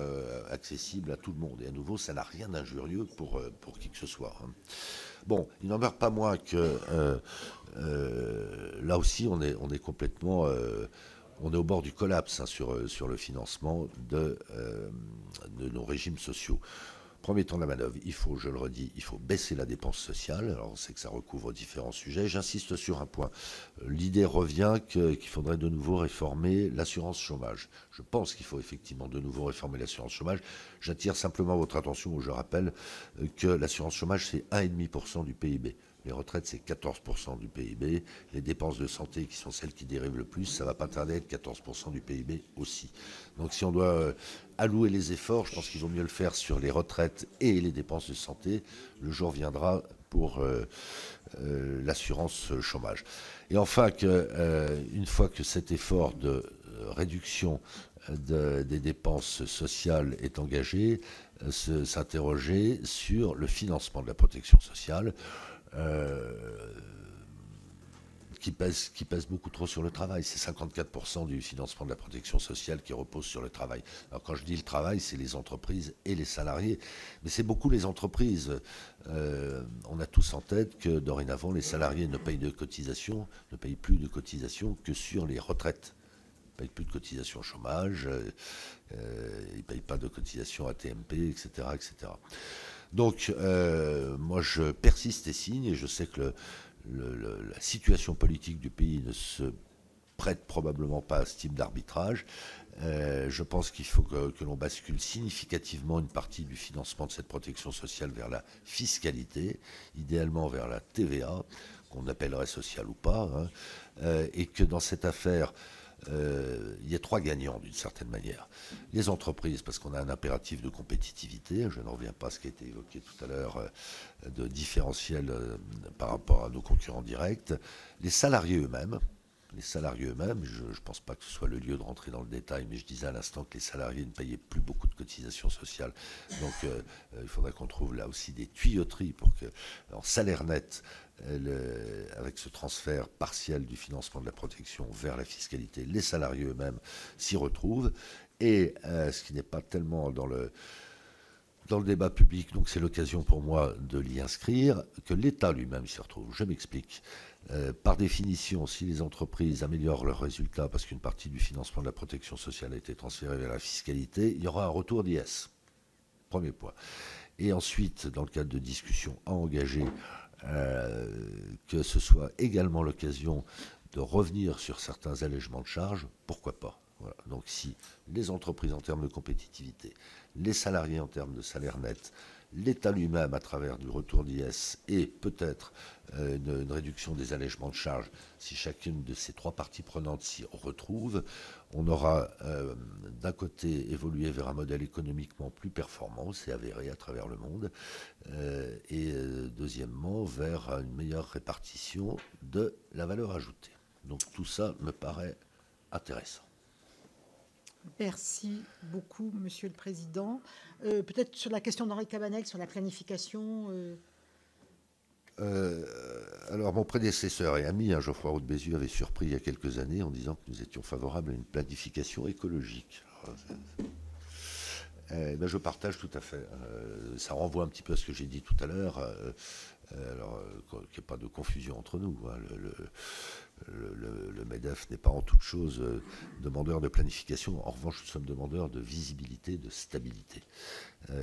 accessible à tout le monde. Et à nouveau, ça n'a rien d'injurieux pour qui que ce soit. Bon, il n'en meurt pas moins que là aussi, on est complètement... on est au bord du collapse sur le financement de nos régimes sociaux. Premier temps de la manœuvre, il faut, je le redis, il faut baisser la dépense sociale. Alors on sait que ça recouvre différents sujets. J'insiste sur un point. L'idée revient qu'il faudrait de nouveau réformer l'assurance chômage. Je pense qu'il faut effectivement de nouveau réformer l'assurance chômage. J'attire simplement votre attention où je rappelle que l'assurance chômage, c'est 1,5% du PIB. Les retraites, c'est 14% du PIB. Les dépenses de santé, qui sont celles qui dérivent le plus, ça ne va pas tarder à être 14% du PIB aussi. Donc si on doit allouer les efforts, je pense qu'il vaut mieux le faire sur les retraites et les dépenses de santé. Le jour viendra pour l'assurance chômage. Et enfin, une fois que cet effort de réduction des dépenses sociales est engagé, s'interroger sur le financement de la protection sociale, qui pèse beaucoup trop sur le travail. C'est 54% du financement de la protection sociale qui repose sur le travail. Alors quand je dis le travail, c'est les entreprises et les salariés. Mais c'est beaucoup les entreprises. On a tous en tête que dorénavant, les salariés ne payent plus de cotisations que sur les retraites. Ils ne payent plus de cotisations chômage, ils ne payent pas de cotisations AT-MP, etc., etc. Donc, moi, je persiste et signe, et je sais que la situation politique du pays ne se prête probablement pas à ce type d'arbitrage. Je pense qu'il faut que l'on bascule significativement une partie du financement de cette protection sociale vers la fiscalité, idéalement vers la TVA, qu'on appellerait sociale ou pas, hein, et que dans cette affaire, il y a trois gagnants d'une certaine manière. Les entreprises, parce qu'on a un impératif de compétitivité, je ne reviens pas à ce qui a été évoqué tout à l'heure, de différentiel par rapport à nos concurrents directs. Les salariés eux-mêmes, je ne pense pas que ce soit le lieu de rentrer dans le détail, mais je disais à l'instant que les salariés ne payaient plus beaucoup de cotisations sociales. Donc il faudrait qu'on trouve là aussi des tuyauteries pour que, en salaire net, avec ce transfert partiel du financement de la protection vers la fiscalité, les salariés eux-mêmes s'y retrouvent. Et ce qui n'est pas tellement dans le débat public, donc c'est l'occasion pour moi de l'y inscrire, que l'État lui-même s'y retrouve. Je m'explique. Par définition, si les entreprises améliorent leurs résultats parce qu'une partie du financement de la protection sociale a été transférée vers la fiscalité, il y aura un retour d'IS. Premier point. Et ensuite, dans le cadre de discussions à engager, que ce soit également l'occasion de revenir sur certains allègements de charges, pourquoi pas. Voilà. Donc si les entreprises en termes de compétitivité, les salariés en termes de salaire net, l'État lui-même à travers du retour d'IS et peut-être une réduction des allègements de charges, si chacune de ces trois parties prenantes s'y retrouve, on aura d'un côté évolué vers un modèle économiquement plus performant, c'est avéré à travers le monde, et deuxièmement vers une meilleure répartition de la valeur ajoutée. Donc tout ça me paraît intéressant. Merci beaucoup, Monsieur le Président. Peut-être sur la question d'Henri Cabanel, sur la planification. Alors, mon prédécesseur et ami, Geoffroy Roux de Bézieux, avait surpris il y a quelques années en disant que nous étions favorables à une planification écologique. Ben, je partage tout à fait. Ça renvoie un petit peu à ce que j'ai dit tout à l'heure. Alors, qu'il n'y ait pas de confusion entre nous. Hein. Le MEDEF n'est pas en toute chose demandeur de planification. En revanche, nous sommes demandeurs de visibilité, de stabilité.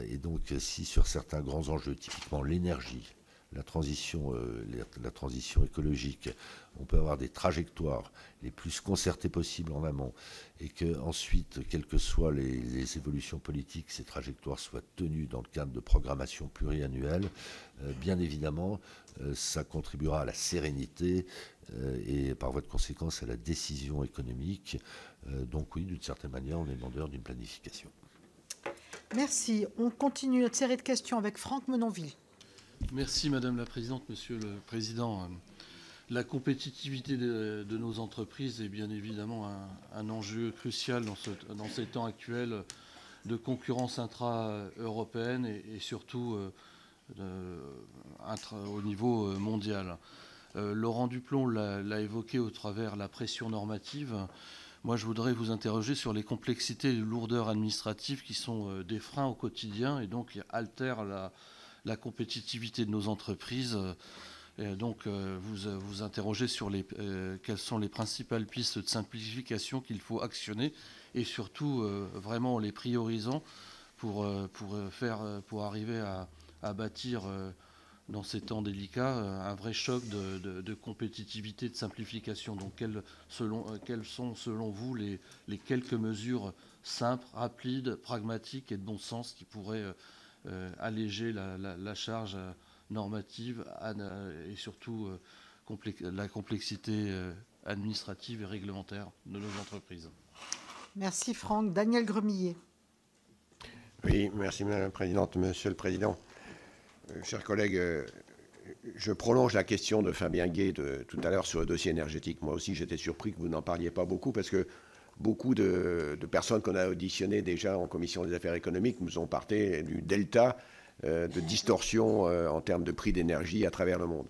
Et donc, si sur certains grands enjeux, typiquement l'énergie, la transition écologique, on peut avoir des trajectoires les plus concertées possibles en amont et que ensuite, quelles que soient les évolutions politiques, ces trajectoires soient tenues dans le cadre de programmation pluriannuelle, bien évidemment, ça contribuera à la sérénité et par voie de conséquence à la décision économique. Donc oui, d'une certaine manière, on est demandeur d'une planification. Merci. On continue notre série de questions avec Franck Menonville. Merci Madame la Présidente, Monsieur le Président. La compétitivité de nos entreprises est bien évidemment un enjeu crucial dans ces temps actuels de concurrence intra-européenne et surtout au niveau mondial. Laurent Duplon l'a évoqué au travers la pression normative. Moi, je voudrais vous interroger sur les complexités et les lourdeurs administratives qui sont des freins au quotidien et donc qui altèrent la compétitivité de nos entreprises. Et donc, vous interrogez sur quelles sont les principales pistes de simplification qu'il faut actionner et surtout vraiment les priorisant pour arriver à bâtir dans ces temps délicats un vrai choc de compétitivité, de simplification. Donc, quelles sont selon vous les quelques mesures simples, rapides, pragmatiques et de bon sens qui pourraient alléger la charge normative et surtout la complexité administrative et réglementaire de nos entreprises. Merci Franck. Daniel Gremillet. Oui, merci Madame la Présidente. Monsieur le Président, chers collègues, je prolonge la question de Fabien Gay de tout à l'heure sur le dossier énergétique. Moi aussi, j'étais surpris que vous n'en parliez pas beaucoup parce que beaucoup de personnes qu'on a auditionnées déjà en commission des affaires économiques nous ont parlé du delta de distorsion en termes de prix d'énergie à travers le monde.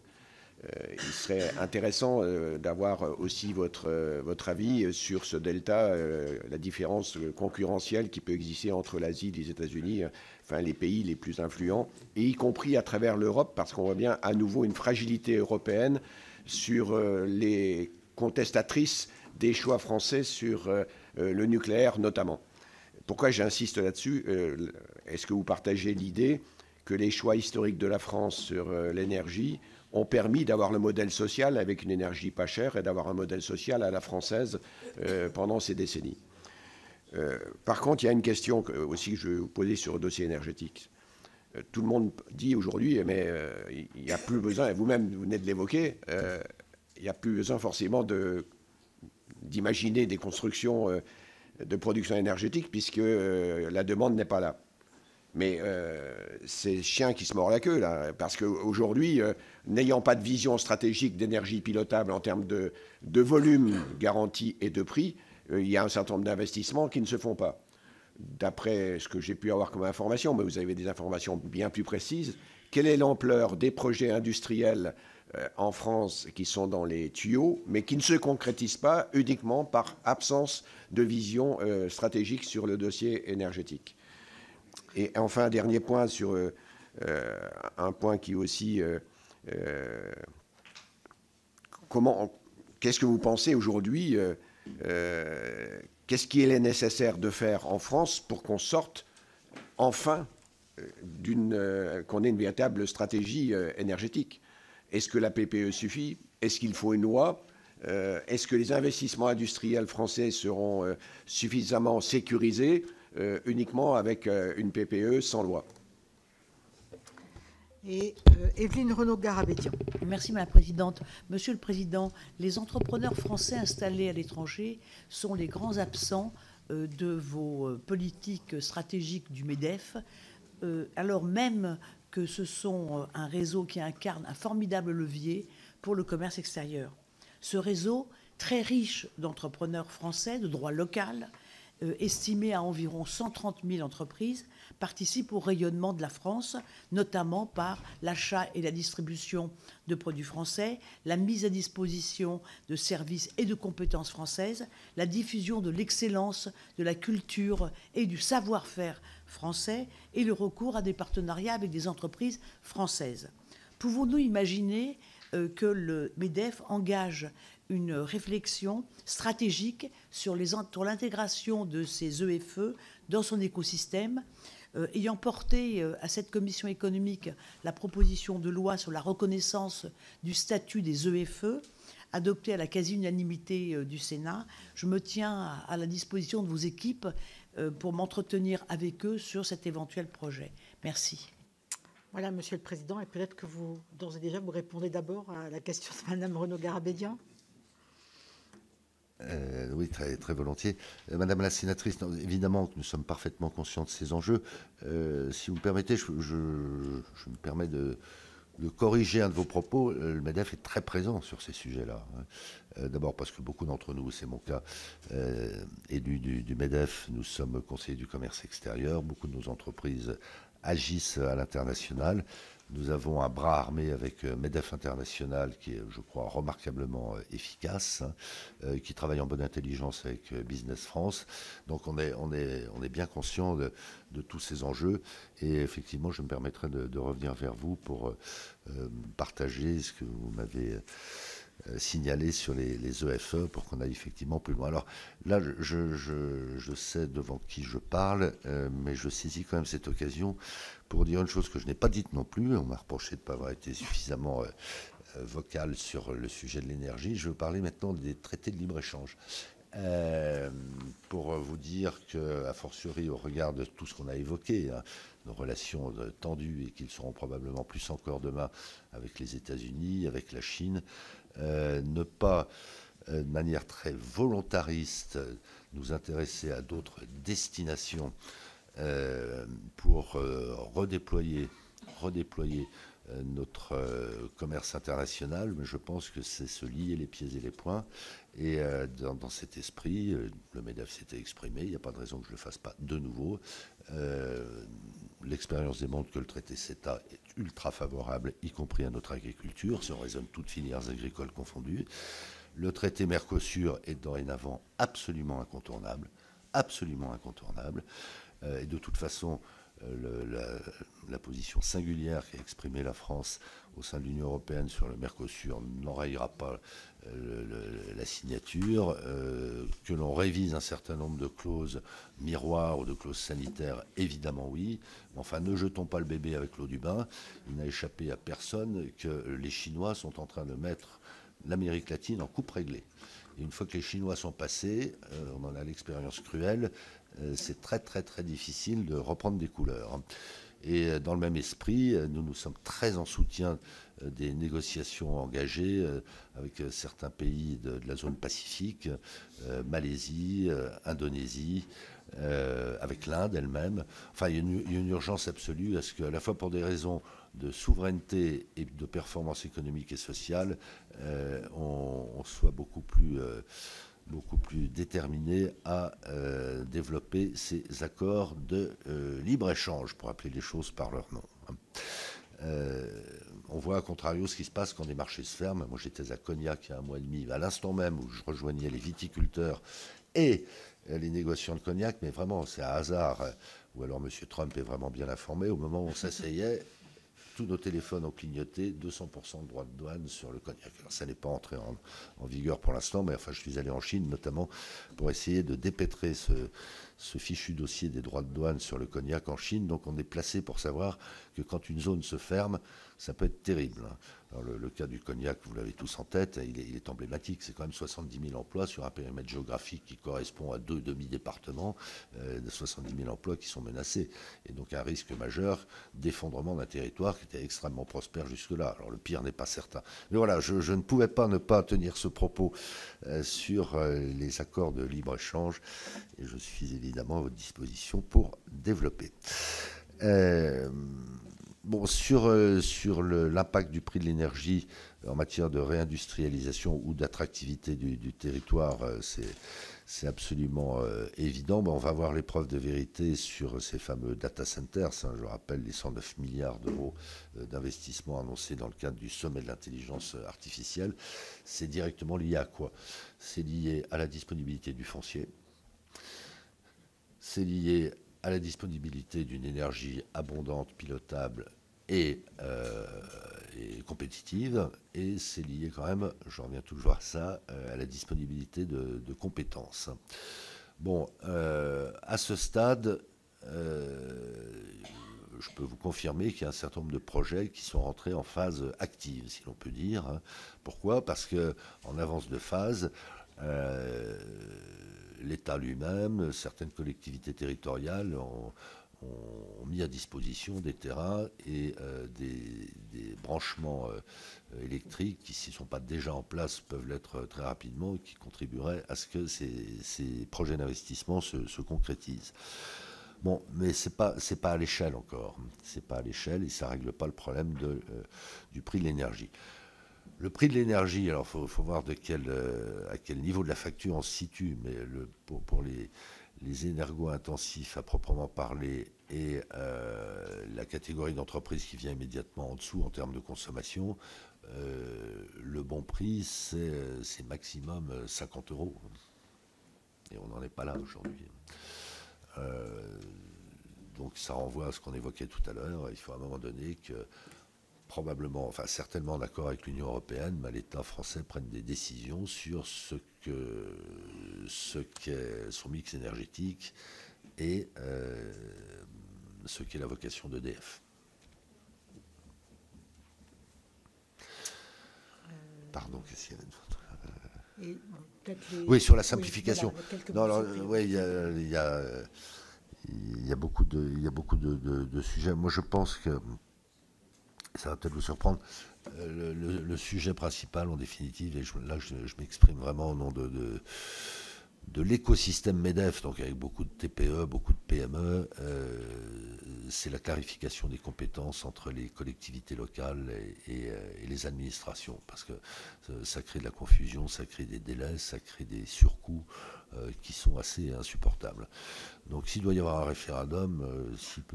Il serait intéressant d'avoir aussi votre avis sur ce delta, la différence concurrentielle qui peut exister entre l'Asie et les États-Unis, enfin les pays les plus influents, et y compris à travers l'Europe, parce qu'on voit bien à nouveau une fragilité européenne sur les contestatrices des choix français sur le nucléaire notamment. Pourquoi j'insiste là-dessus? Est-ce que vous partagez l'idée que les choix historiques de la France sur l'énergie ont permis d'avoir le modèle social avec une énergie pas chère et d'avoir un modèle social à la française pendant ces décennies. Par contre, il y a une question aussi que je vais vous poser sur le dossier énergétique. Tout le monde dit aujourd'hui, mais il n'y a plus besoin, et vous-même vous venez de l'évoquer, il n'y a plus besoin forcément d'imaginer des constructions de production énergétique puisque la demande n'est pas là. Mais c'est chien qui se mord la queue, là, parce qu'aujourd'hui, n'ayant pas de vision stratégique d'énergie pilotable en termes de volume garanti et de prix, il y a un certain nombre d'investissements qui ne se font pas. D'après ce que j'ai pu avoir comme information, mais vous avez des informations bien plus précises, quelle est l'ampleur des projets industriels en France qui sont dans les tuyaux, mais qui ne se concrétisent pas uniquement par absence de vision stratégique sur le dossier énergétique? Et enfin, un dernier point sur un point qui aussi... qu'est-ce que vous pensez aujourd'hui qu'est-ce qu'il est nécessaire de faire en France pour qu'on sorte enfin qu'on ait une véritable stratégie énergétique? Est-ce que la PPE suffit? Est-ce qu'il faut une loi? Est-ce que les investissements industriels français seront suffisamment sécurisés uniquement avec une PPE sans loi? Et Évelyne Renaud-Garabédian. Merci Madame la Présidente. Monsieur le Président, les entrepreneurs français installés à l'étranger sont les grands absents de vos politiques stratégiques du MEDEF, alors même que ce sont un réseau qui incarne un formidable levier pour le commerce extérieur. Ce réseau, très riche d'entrepreneurs français de droit local, estimé à environ 130 000 entreprises, participe au rayonnement de la France, notamment par l'achat et la distribution de produits français, la mise à disposition de services et de compétences françaises, la diffusion de l'excellence, de la culture et du savoir-faire français et le recours à des partenariats avec des entreprises françaises. Pouvons-nous imaginer que le MEDEF engage une réflexion stratégique sur l'intégration de ces EFE dans son écosystème, ayant porté à cette commission économique la proposition de loi sur la reconnaissance du statut des EFE, adoptée à la quasi-unanimité du Sénat. Je me tiens à la disposition de vos équipes pour m'entretenir avec eux sur cet éventuel projet. Merci. Voilà, Monsieur le Président, et peut-être que vous, d'ores et déjà, vous répondez d'abord à la question de Madame Renaud-Garabédian. Oui, très, très volontiers. Madame la sénatrice, évidemment que nous sommes parfaitement conscients de ces enjeux. Si vous me permettez, je me permets de corriger un de vos propos. Le MEDEF est très présent sur ces sujets-là. D'abord parce que beaucoup d'entre nous, c'est mon cas, élus du MEDEF, nous sommes conseillers du commerce extérieur. Beaucoup de nos entreprises agissent à l'international. Nous avons un bras armé avec MEDEF International qui est, je crois, remarquablement efficace, qui travaille en bonne intelligence avec Business France. Donc on est bien conscient de tous ces enjeux. Et effectivement, je me permettrai de revenir vers vous pour partager ce que vous m'avez signalé sur les EFE pour qu'on aille effectivement plus loin. Alors là, je sais devant qui je parle, mais je saisis quand même cette occasion pour dire une chose que je n'ai pas dite non plus. On m'a reproché de ne pas avoir été suffisamment vocal sur le sujet de l'énergie. Je veux parler maintenant des traités de libre-échange. pour vous dire que, a fortiori, au regard de tout ce qu'on a évoqué, hein, nos relations tendues et qu'ils seront probablement plus encore demain avec les États-Unis, avec la Chine, ne pas, de manière très volontariste, nous intéresser à d'autres destinations pour redéployer notre commerce international, mais je pense que c'est se lier les pieds et les poings. Et dans cet esprit, le MEDEF s'était exprimé, il n'y a pas de raison que je ne le fasse pas de nouveau. L'expérience démontre que le traité CETA est ultra favorable, y compris à notre agriculture, si on raisonne toutes filières agricoles confondues. Le traité Mercosur est dorénavant absolument incontournable, et de toute façon, la position singulière qu'a exprimée la France au sein de l'Union européenne sur le Mercosur n'enrayera pas la signature. Que l'on révise un certain nombre de clauses miroirs ou de clauses sanitaires, évidemment oui. Mais enfin, ne jetons pas le bébé avec l'eau du bain. Il n'a échappé à personne que les Chinois sont en train de mettre l'Amérique latine en coupe réglée. Et une fois que les Chinois sont passés, on en a l'expérience cruelle, c'est très très très difficile de reprendre des couleurs. Et dans le même esprit, nous sommes très en soutien des négociations engagées avec certains pays de la zone Pacifique, Malaisie, Indonésie, avec l'Inde elle-même. Enfin, il y a une urgence absolue à ce qu'à la fois pour des raisons de souveraineté et de performance économique et sociale, on soit beaucoup plus déterminé à développer ces accords de libre-échange, pour appeler les choses par leur nom. On voit à contrario ce qui se passe quand des marchés se ferment. Moi, j'étais à Cognac il y a un mois et demi, à l'instant même où je rejoignais les viticulteurs et les négociants de Cognac, mais vraiment, c'est un hasard, ou alors M. Trump est vraiment bien informé. Au moment où on s'asseyait, tous nos téléphones ont clignoté, 200% de droits de douane sur le cognac. Alors, ça n'est pas entré en vigueur pour l'instant, mais enfin, je suis allé en Chine notamment pour essayer de dépêtrer ce fichu dossier des droits de douane sur le cognac en Chine. Donc on est placé pour savoir que quand une zone se ferme, ça peut être terrible. Alors, le cas du cognac, vous l'avez tous en tête, il est emblématique. C'est quand même 70 000 emplois sur un périmètre géographique qui correspond à 2 demi-départements, de 70 000 emplois qui sont menacés. Et donc un risque majeur d'effondrement d'un territoire qui était extrêmement prospère jusque-là. Alors le pire n'est pas certain. Mais voilà, je ne pouvais pas ne pas tenir ce propos sur les accords de libre-échange, et je suis évidemment à votre disposition pour développer. Bon, sur l'impact du prix de l'énergie en matière de réindustrialisation ou d'attractivité du territoire, c'est absolument évident. Bon, on va voir l'épreuve de vérité sur ces fameux data centers. Je rappelle les 109 milliards d'euros d'investissement annoncés dans le cadre du sommet de l'intelligence artificielle. C'est directement lié à quoi? C'est lié à la disponibilité du foncier. C'est lié à la disponibilité d'une énergie abondante, pilotable et compétitive, et c'est lié quand même, je reviens toujours à ça, à la disponibilité de compétences. Bon, à ce stade, je peux vous confirmer qu'il y a un certain nombre de projets qui sont rentrés en phase active, si l'on peut dire. Pourquoi? Parce qu'en avance de phase, l'État lui-même, certaines collectivités territoriales ont mis à disposition des terrains et des branchements électriques qui, s'ils ne sont pas déjà en place, peuvent l'être très rapidement et qui contribueraient à ce que ces projets d'investissement se concrétisent. Bon, mais c'est pas à l'échelle encore. C'est pas à l'échelle et ça ne règle pas le problème du prix de l'énergie. Le prix de l'énergie, alors il faut voir à quel niveau de la facture on se situe, mais pour les énergo-intensifs à proprement parler et la catégorie d'entreprise qui vient immédiatement en dessous en termes de consommation, le bon prix, c'est maximum 50 €. Et on n'en est pas là aujourd'hui. Donc ça renvoie à ce qu'on évoquait tout à l'heure. Il faut à un moment donné que probablement, enfin certainement d'accord avec l'Union européenne, mais l'État français prenne des décisions sur ce qu'est son mix énergétique et ce qu'est la vocation d'EDF. Pardon, qu'est-ce qu'il y a d'autre? Et, oui, sur la simplification. Oui, voilà, il y a beaucoup de sujets. Moi, je pense que ça va peut-être vous surprendre. Le sujet principal, en définitive, et là, je m'exprime vraiment au nom de l'écosystème MEDEF, donc avec beaucoup de TPE, beaucoup de PME, c'est la clarification des compétences entre les collectivités locales et les administrations, parce que ça crée de la confusion, ça crée des délais, ça crée des surcoûts qui sont assez insupportables. Donc s'il doit y avoir un référendum,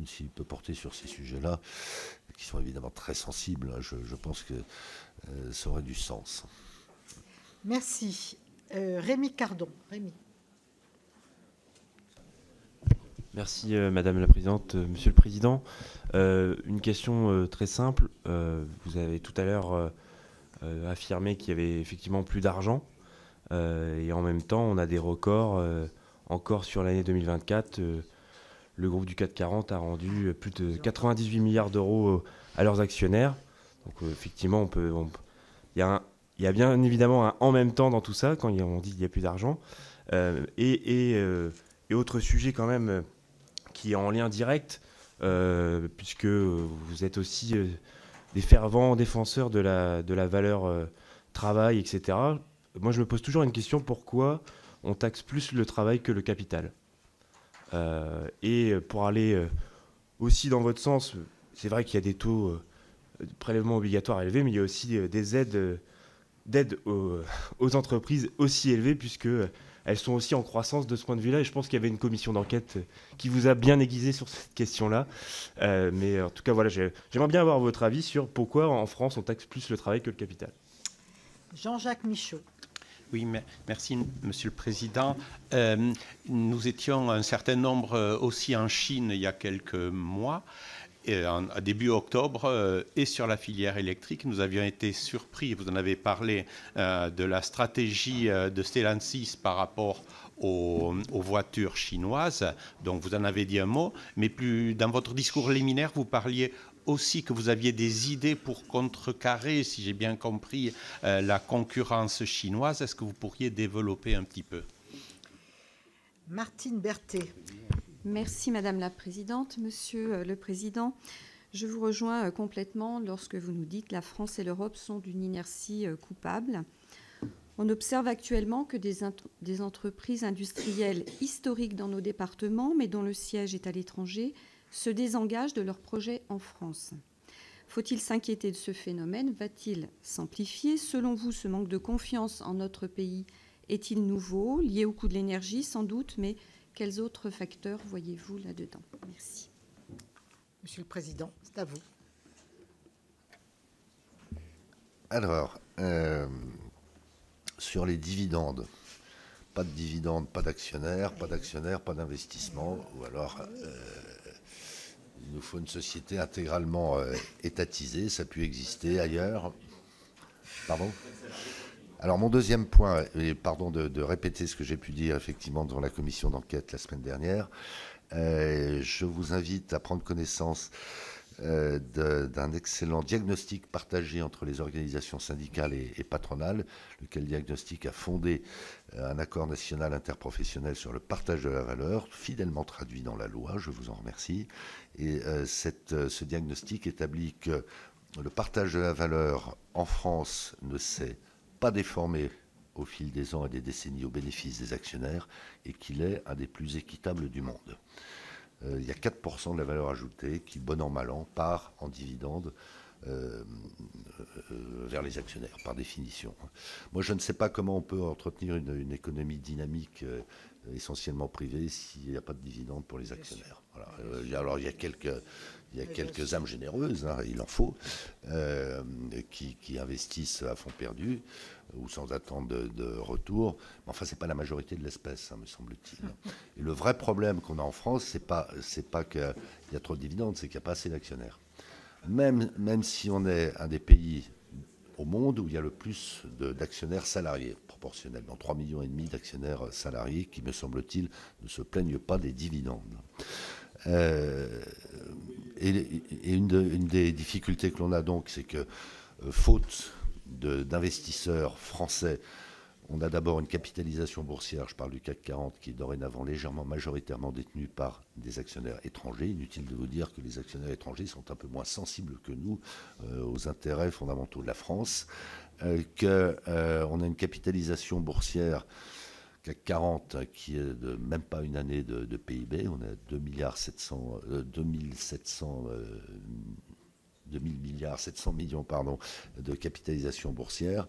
s'il peut porter sur ces sujets-là, qui sont évidemment très sensibles, je pense que ça aurait du sens. Merci. Rémi Cardon. Rémi. Merci Madame la Présidente, Monsieur le Président. Une question très simple. Vous avez tout à l'heure affirmé qu'il y avait effectivement plus d'argent et en même temps on a des records encore sur l'année 2024. Le groupe du CAC 40 a rendu plus de 98 milliards d'euros à leurs actionnaires. Donc effectivement il y a bien évidemment un en même temps dans tout ça, quand on dit qu'il n'y a plus d'argent. Et autre sujet quand même qui est en lien direct, puisque vous êtes aussi des fervents défenseurs de la valeur travail, etc. Moi, je me pose toujours une question, pourquoi on taxe plus le travail que le capital ? Et pour aller aussi dans votre sens, c'est vrai qu'il y a des taux de prélèvements obligatoires élevés, mais il y a aussi des aides aux entreprises aussi élevées, puisqu'elles sont aussi en croissance de ce point de vue-là. Et je pense qu'il y avait une commission d'enquête qui vous a bien aiguisé sur cette question-là. Mais en tout cas, voilà, j'aimerais bien avoir votre avis sur pourquoi en France on taxe plus le travail que le capital. Jean-Jacques Michaud. Oui, merci Monsieur le Président. Nous étions un certain nombre aussi en Chine il y a quelques mois. À début octobre, et sur la filière électrique, nous avions été surpris, vous en avez parlé, de la stratégie de Stellantis par rapport aux voitures chinoises. Donc vous en avez dit un mot, mais dans votre discours liminaire, vous parliez aussi que vous aviez des idées pour contrecarrer, si j'ai bien compris, la concurrence chinoise. Est-ce que vous pourriez développer un petit peu ? Martine Berthet. Merci Madame la Présidente. Monsieur le Président, je vous rejoins complètement lorsque vous nous dites que la France et l'Europe sont d'une inertie coupable. On observe actuellement que des entreprises industrielles historiques dans nos départements, mais dont le siège est à l'étranger, se désengagent de leurs projets en France. Faut-il s'inquiéter de ce phénomène ? Va-t-il s'amplifier ? Selon vous, ce manque de confiance en notre pays est-il nouveau, lié au coût de l'énergie sans doute, mais quels autres facteurs voyez-vous là-dedans ? Merci. Monsieur le Président, c'est à vous. Alors, sur les dividendes, pas de dividendes, pas d'actionnaires, pas d'investissement, ou alors il nous faut une société intégralement étatisée, ça a pu exister ailleurs. Pardon ? Alors mon deuxième point, et pardon de répéter ce que j'ai pu dire effectivement devant la commission d'enquête la semaine dernière, je vous invite à prendre connaissance d'un excellent diagnostic partagé entre les organisations syndicales et patronales, lequel diagnostic a fondé un accord national interprofessionnel sur le partage de la valeur, fidèlement traduit dans la loi, je vous en remercie. Et ce diagnostic établit que le partage de la valeur en France ne s'est pas déformé au fil des ans et des décennies au bénéfice des actionnaires et qu'il est un des plus équitables du monde. Il y a 4% de la valeur ajoutée qui, bon an, mal an, part en dividendes vers les actionnaires, par définition. Moi, je ne sais pas comment on peut entretenir une économie dynamique essentiellement privée s'il n'y a pas de dividendes pour les actionnaires. Voilà. Alors, il y a quelques âmes généreuses, hein, il en faut, qui investissent à fond perdu ou sans attendre de retour. Mais enfin, ce n'est pas la majorité de l'espèce, hein, me semble-t-il. Et le vrai problème qu'on a en France, c'est pas qu'il y a trop de dividendes, c'est qu'il n'y a pas assez d'actionnaires. Même si on est un des pays au monde où il y a le plus d'actionnaires salariés, proportionnellement 3,5 millions d'actionnaires salariés qui, me semble-t-il, ne se plaignent pas des dividendes. Et une des difficultés que l'on a donc, c'est que, faute d'investisseurs français, On a d'abord une capitalisation boursière, je parle du CAC 40, qui est dorénavant légèrement majoritairement détenue par des actionnaires étrangers. Inutile de vous dire que les actionnaires étrangers sont un peu moins sensibles que nous aux intérêts fondamentaux de la France. On a une capitalisation boursière CAC 40 qui est de même pas une année de PIB. On a 2 milliards 700 milliards 700 millions de capitalisation boursière,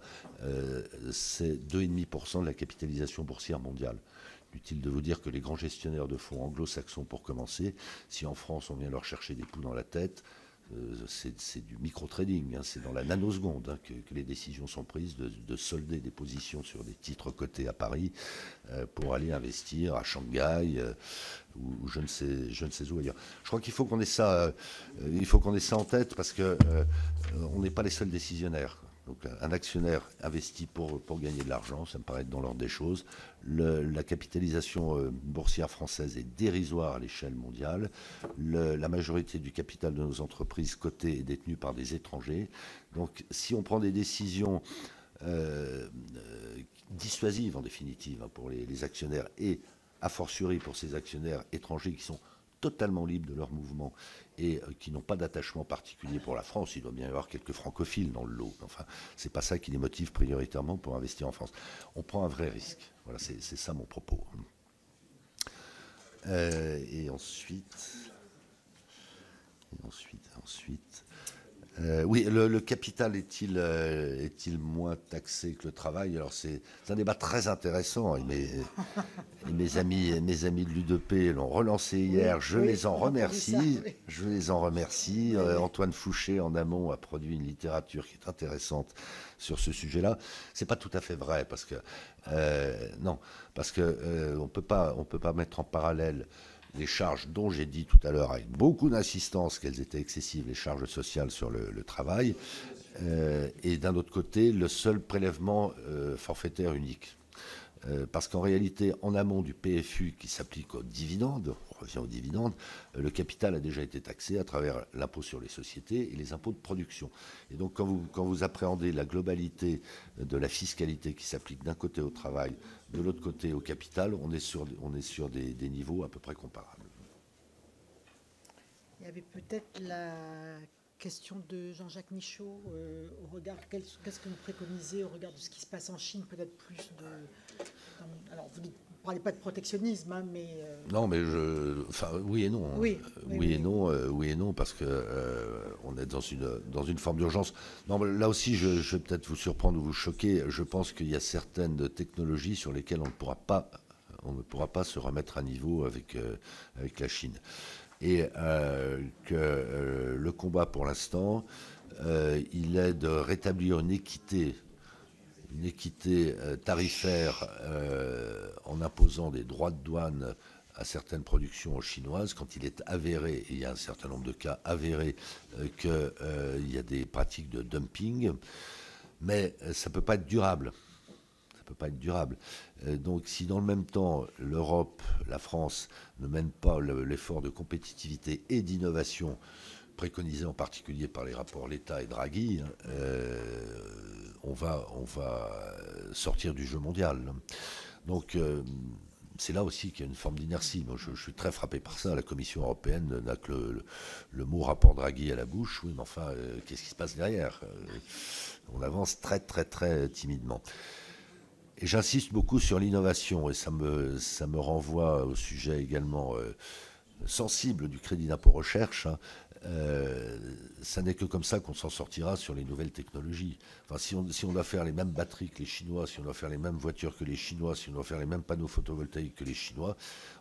c'est 2,5% de la capitalisation boursière mondiale. Inutile de vous dire que les grands gestionnaires de fonds anglo-saxons, pour commencer, si en France on vient leur chercher des poux dans la tête, c'est du micro-trading, hein, c'est dans la nanoseconde que les décisions sont prises de solder des positions sur des titres cotés à Paris pour aller investir à Shanghai ou je ne sais où ailleurs. Je crois qu'il faut qu'on ait ça, en tête parce que on n'est pas les seuls décisionnaires. Donc un actionnaire investit pour gagner de l'argent, ça me paraît être dans l'ordre des choses. La capitalisation boursière française est dérisoire à l'échelle mondiale. La majorité du capital de nos entreprises cotées est détenue par des étrangers. Donc si on prend des décisions dissuasives en définitive pour les actionnaires et a fortiori pour ces actionnaires étrangers qui sont totalement libres de leur mouvement et qui n'ont pas d'attachement particulier pour la France. Il doit bien y avoir quelques francophiles dans le lot. Enfin, c'est pas ça qui les motive prioritairement pour investir en France. On prend un vrai risque. Voilà, c'est ça mon propos. Et ensuite, oui, le capital est-il moins taxé que le travail? Alors c'est un débat très intéressant. Et mes amis de l'UDP l'ont relancé hier. Je les en remercie. Antoine Fouché en amont a produit une littérature qui est intéressante sur ce sujet-là. C'est pas tout à fait vrai parce que on peut pas mettre en parallèle les charges dont j'ai dit tout à l'heure avec beaucoup d'insistance qu'elles étaient excessives, les charges sociales sur le travail, et d'un autre côté, le seul prélèvement forfaitaire unique. Parce qu'en réalité, en amont du PFU qui s'applique aux dividendes, on revient aux dividendes, le capital a déjà été taxé à travers l'impôt sur les sociétés et les impôts de production. Et donc quand vous appréhendez la globalité de la fiscalité qui s'applique d'un côté au travail, de l'autre côté au capital, on est sur des niveaux à peu près comparables. Il y avait peut-être la question de Jean-Jacques Michaud au regard, qu'est-ce que vous préconisez au regard de ce qui se passe en Chine, peut-être plus de... Alors, vous ne parlez pas de protectionnisme, hein, mais... Non, mais oui et non. Oui et non, parce que on est dans une forme d'urgence. Non, mais là aussi, je vais peut-être vous surprendre ou vous choquer. Je pense qu'il y a certaines technologies sur lesquelles on ne pourra pas se remettre à niveau avec la Chine. Et que le combat pour l'instant, il est de rétablir une équité tarifaire en imposant des droits de douane à certaines productions chinoises quand il est avéré, et il y a un certain nombre de cas avérés, qu'il y a des pratiques de dumping, mais ça ne peut pas être durable. Donc si dans le même temps l'Europe, la France ne mène pas l'effort de compétitivité et d'innovation préconisé en particulier par les rapports Letta et Draghi, on va sortir du jeu mondial. Donc c'est là aussi qu'il y a une forme d'inertie. Moi, je suis très frappé par ça. La Commission européenne n'a que le mot rapport Draghi à la bouche. Oui, mais enfin, qu'est-ce qui se passe derrière? On avance très, très, très timidement. Et j'insiste beaucoup sur l'innovation, et ça me renvoie au sujet également sensible du crédit d'impôt recherche. Ça n'est que comme ça qu'on s'en sortira sur les nouvelles technologies. Enfin, si on doit faire les mêmes batteries que les Chinois, si on doit faire les mêmes voitures que les Chinois, si on doit faire les mêmes panneaux photovoltaïques que les Chinois,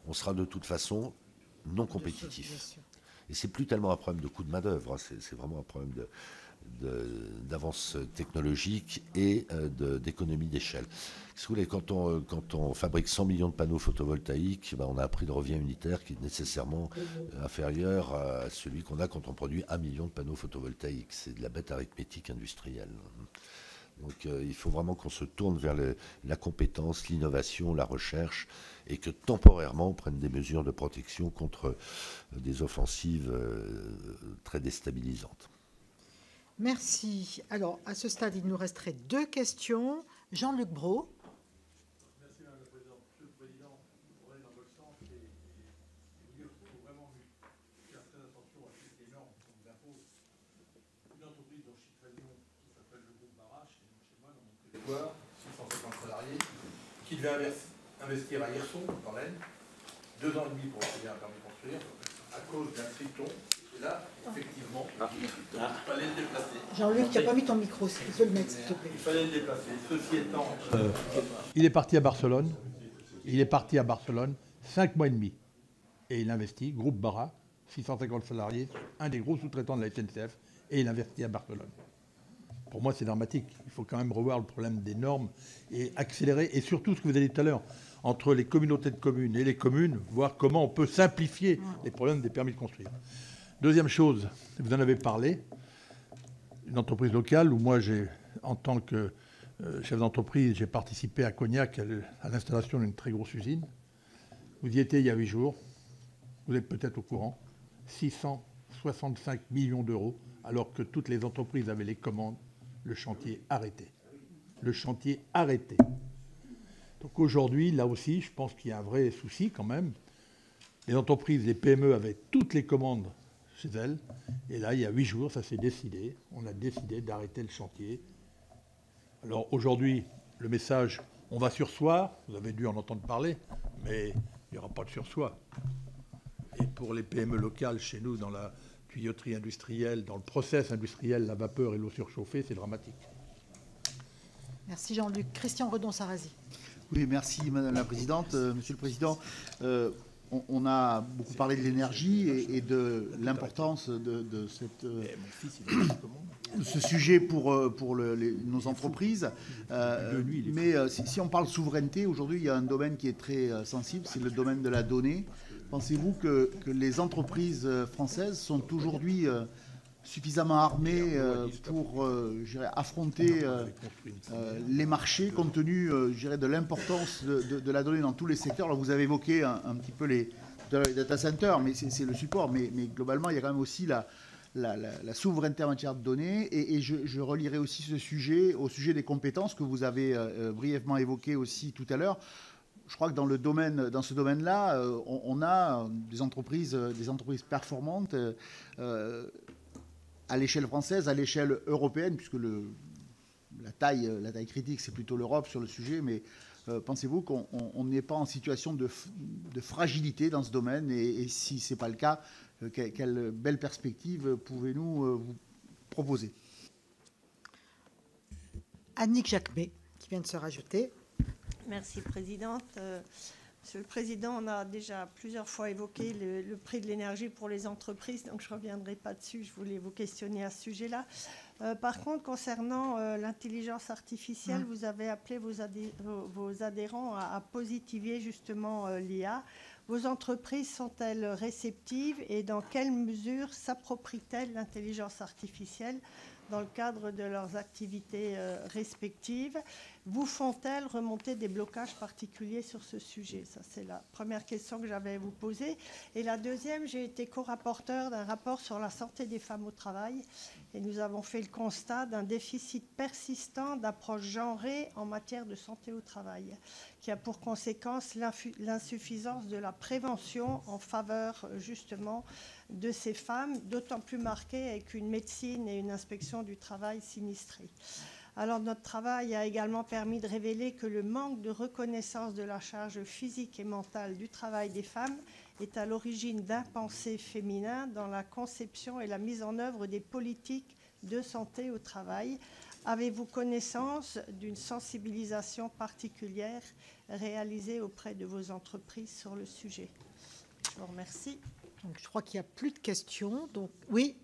on sera de toute façon non compétitif. Et c'est plus tellement un problème de coût de main-d'œuvre, hein, c'est vraiment un problème d'avance technologique et d'économie d'échelle. Quand on fabrique 100 millions de panneaux photovoltaïques, on a un prix de revient unitaire qui est nécessairement inférieur à celui qu'on a quand on produit 1 million de panneaux photovoltaïques. C'est de la bête arithmétique industrielle. Donc il faut vraiment qu'on se tourne vers la compétence, l'innovation, la recherche, et que temporairement on prenne des mesures de protection contre des offensives très déstabilisantes. Merci. Alors, à ce stade, il nous resterait 2 questions. Jean-Luc Brault. faut vraiment faire très attention à toutes les normes qu'on nous impose. Une entreprise dont je suis très bon, qui s'appelle le groupe Barache, chez moi, dans mon territoire, 650 salariés, qui devait investir à Hirson, dans l'Aisne, 2 ans et demi pour obtenir un permis de construire, à cause d'un triton. Et là, effectivement, il fallait le déplacer. Jean-Luc, tu n'as pas mis ton micro, tu peux le mettre, s'il te plaît. Il fallait le déplacer. Ceci étant... il est parti à Barcelone. Il est parti à Barcelone 5 mois et demi. Et il investit, groupe Bara, 650 salariés, un des gros sous-traitants de la SNCF, et il investit à Barcelone. Pour moi, c'est dramatique. Il faut quand même revoir le problème des normes et accélérer. Et surtout, ce que vous avez dit tout à l'heure, entre les communautés de communes et les communes, voir comment on peut simplifier les problèmes des permis de construire. Deuxième chose, vous en avez parlé, une entreprise locale où moi, en tant que chef d'entreprise, j'ai participé à Cognac à l'installation d'une très grosse usine. Vous y étiez il y a 8 jours. Vous êtes peut-être au courant. 665 millions d'euros, alors que toutes les entreprises avaient les commandes. Le chantier arrêté. Le chantier arrêté. Donc aujourd'hui, là aussi, je pense qu'il y a un vrai souci quand même. Les entreprises, les PME avaient toutes les commandes chez elles. Et là, il y a 8 jours, ça s'est décidé. On a décidé d'arrêter le chantier. Alors aujourd'hui, le message, on va surseoir. Vous avez dû en entendre parler, mais il n'y aura pas de surseoir. Et pour les PME locales, chez nous, dans la tuyauterie industrielle, dans le process industriel, la vapeur et l'eau surchauffée, c'est dramatique. Merci Jean-Luc. Christian Redon-Sarrazy. Oui, merci Madame la Présidente. Monsieur le Président, on a beaucoup parlé de l'énergie et de l'importance de ce sujet pour nos entreprises. Mais si on parle souveraineté, aujourd'hui, il y a un domaine qui est très sensible, c'est le domaine de la donnée. Pensez-vous que les entreprises françaises sont aujourd'hui suffisamment armées pour affronter les marchés, compte tenu de l'importance de la donnée dans tous les secteurs? Alors, vous avez évoqué un petit peu les data centers, mais c'est le support. Mais globalement, il y a quand même aussi la souveraineté en matière de données. Et je relierai aussi ce sujet au sujet des compétences que vous avez brièvement évoqué aussi tout à l'heure. Je crois que dans ce domaine-là, on a des entreprises performantes à l'échelle française, à l'échelle européenne, puisque la taille critique, c'est plutôt l'Europe sur le sujet. Mais pensez-vous qu'on n'est pas en situation de fragilité dans ce domaine? Et si ce n'est pas le cas, quelle belle perspective pouvez-nous vous proposer? Annick Jacquemet, qui vient de se rajouter. Merci, Présidente. Monsieur le Président, on a déjà plusieurs fois évoqué le prix de l'énergie pour les entreprises, donc je ne reviendrai pas dessus. Je voulais vous questionner à ce sujet-là. Par contre, concernant l'intelligence artificielle, vous avez appelé vos adhérents à positiver justement l'IA. Vos entreprises sont-elles réceptives et dans quelle mesure s'approprient-elles l'intelligence artificielle dans le cadre de leurs activités respectives? Vous font-elles remonter des blocages particuliers sur ce sujet? Ça, c'est la première question que j'avais à vous poser. Et la deuxième, j'ai été co-rapporteur d'un rapport sur la santé des femmes au travail. Et nous avons fait le constat d'un déficit persistant d'approche genrée en matière de santé au travail, qui a pour conséquence l'insuffisance de la prévention en faveur justement de ces femmes, d'autant plus marquée avec une médecine et une inspection du travail sinistrées. Alors notre travail a également permis de révéler que le manque de reconnaissance de la charge physique et mentale du travail des femmes est à l'origine d'impensés féminins dans la conception et la mise en œuvre des politiques de santé au travail. Avez-vous connaissance d'une sensibilisation particulière réalisée auprès de vos entreprises sur le sujet? Je vous remercie. Donc, je crois qu'il n'y a plus de questions. Donc, oui,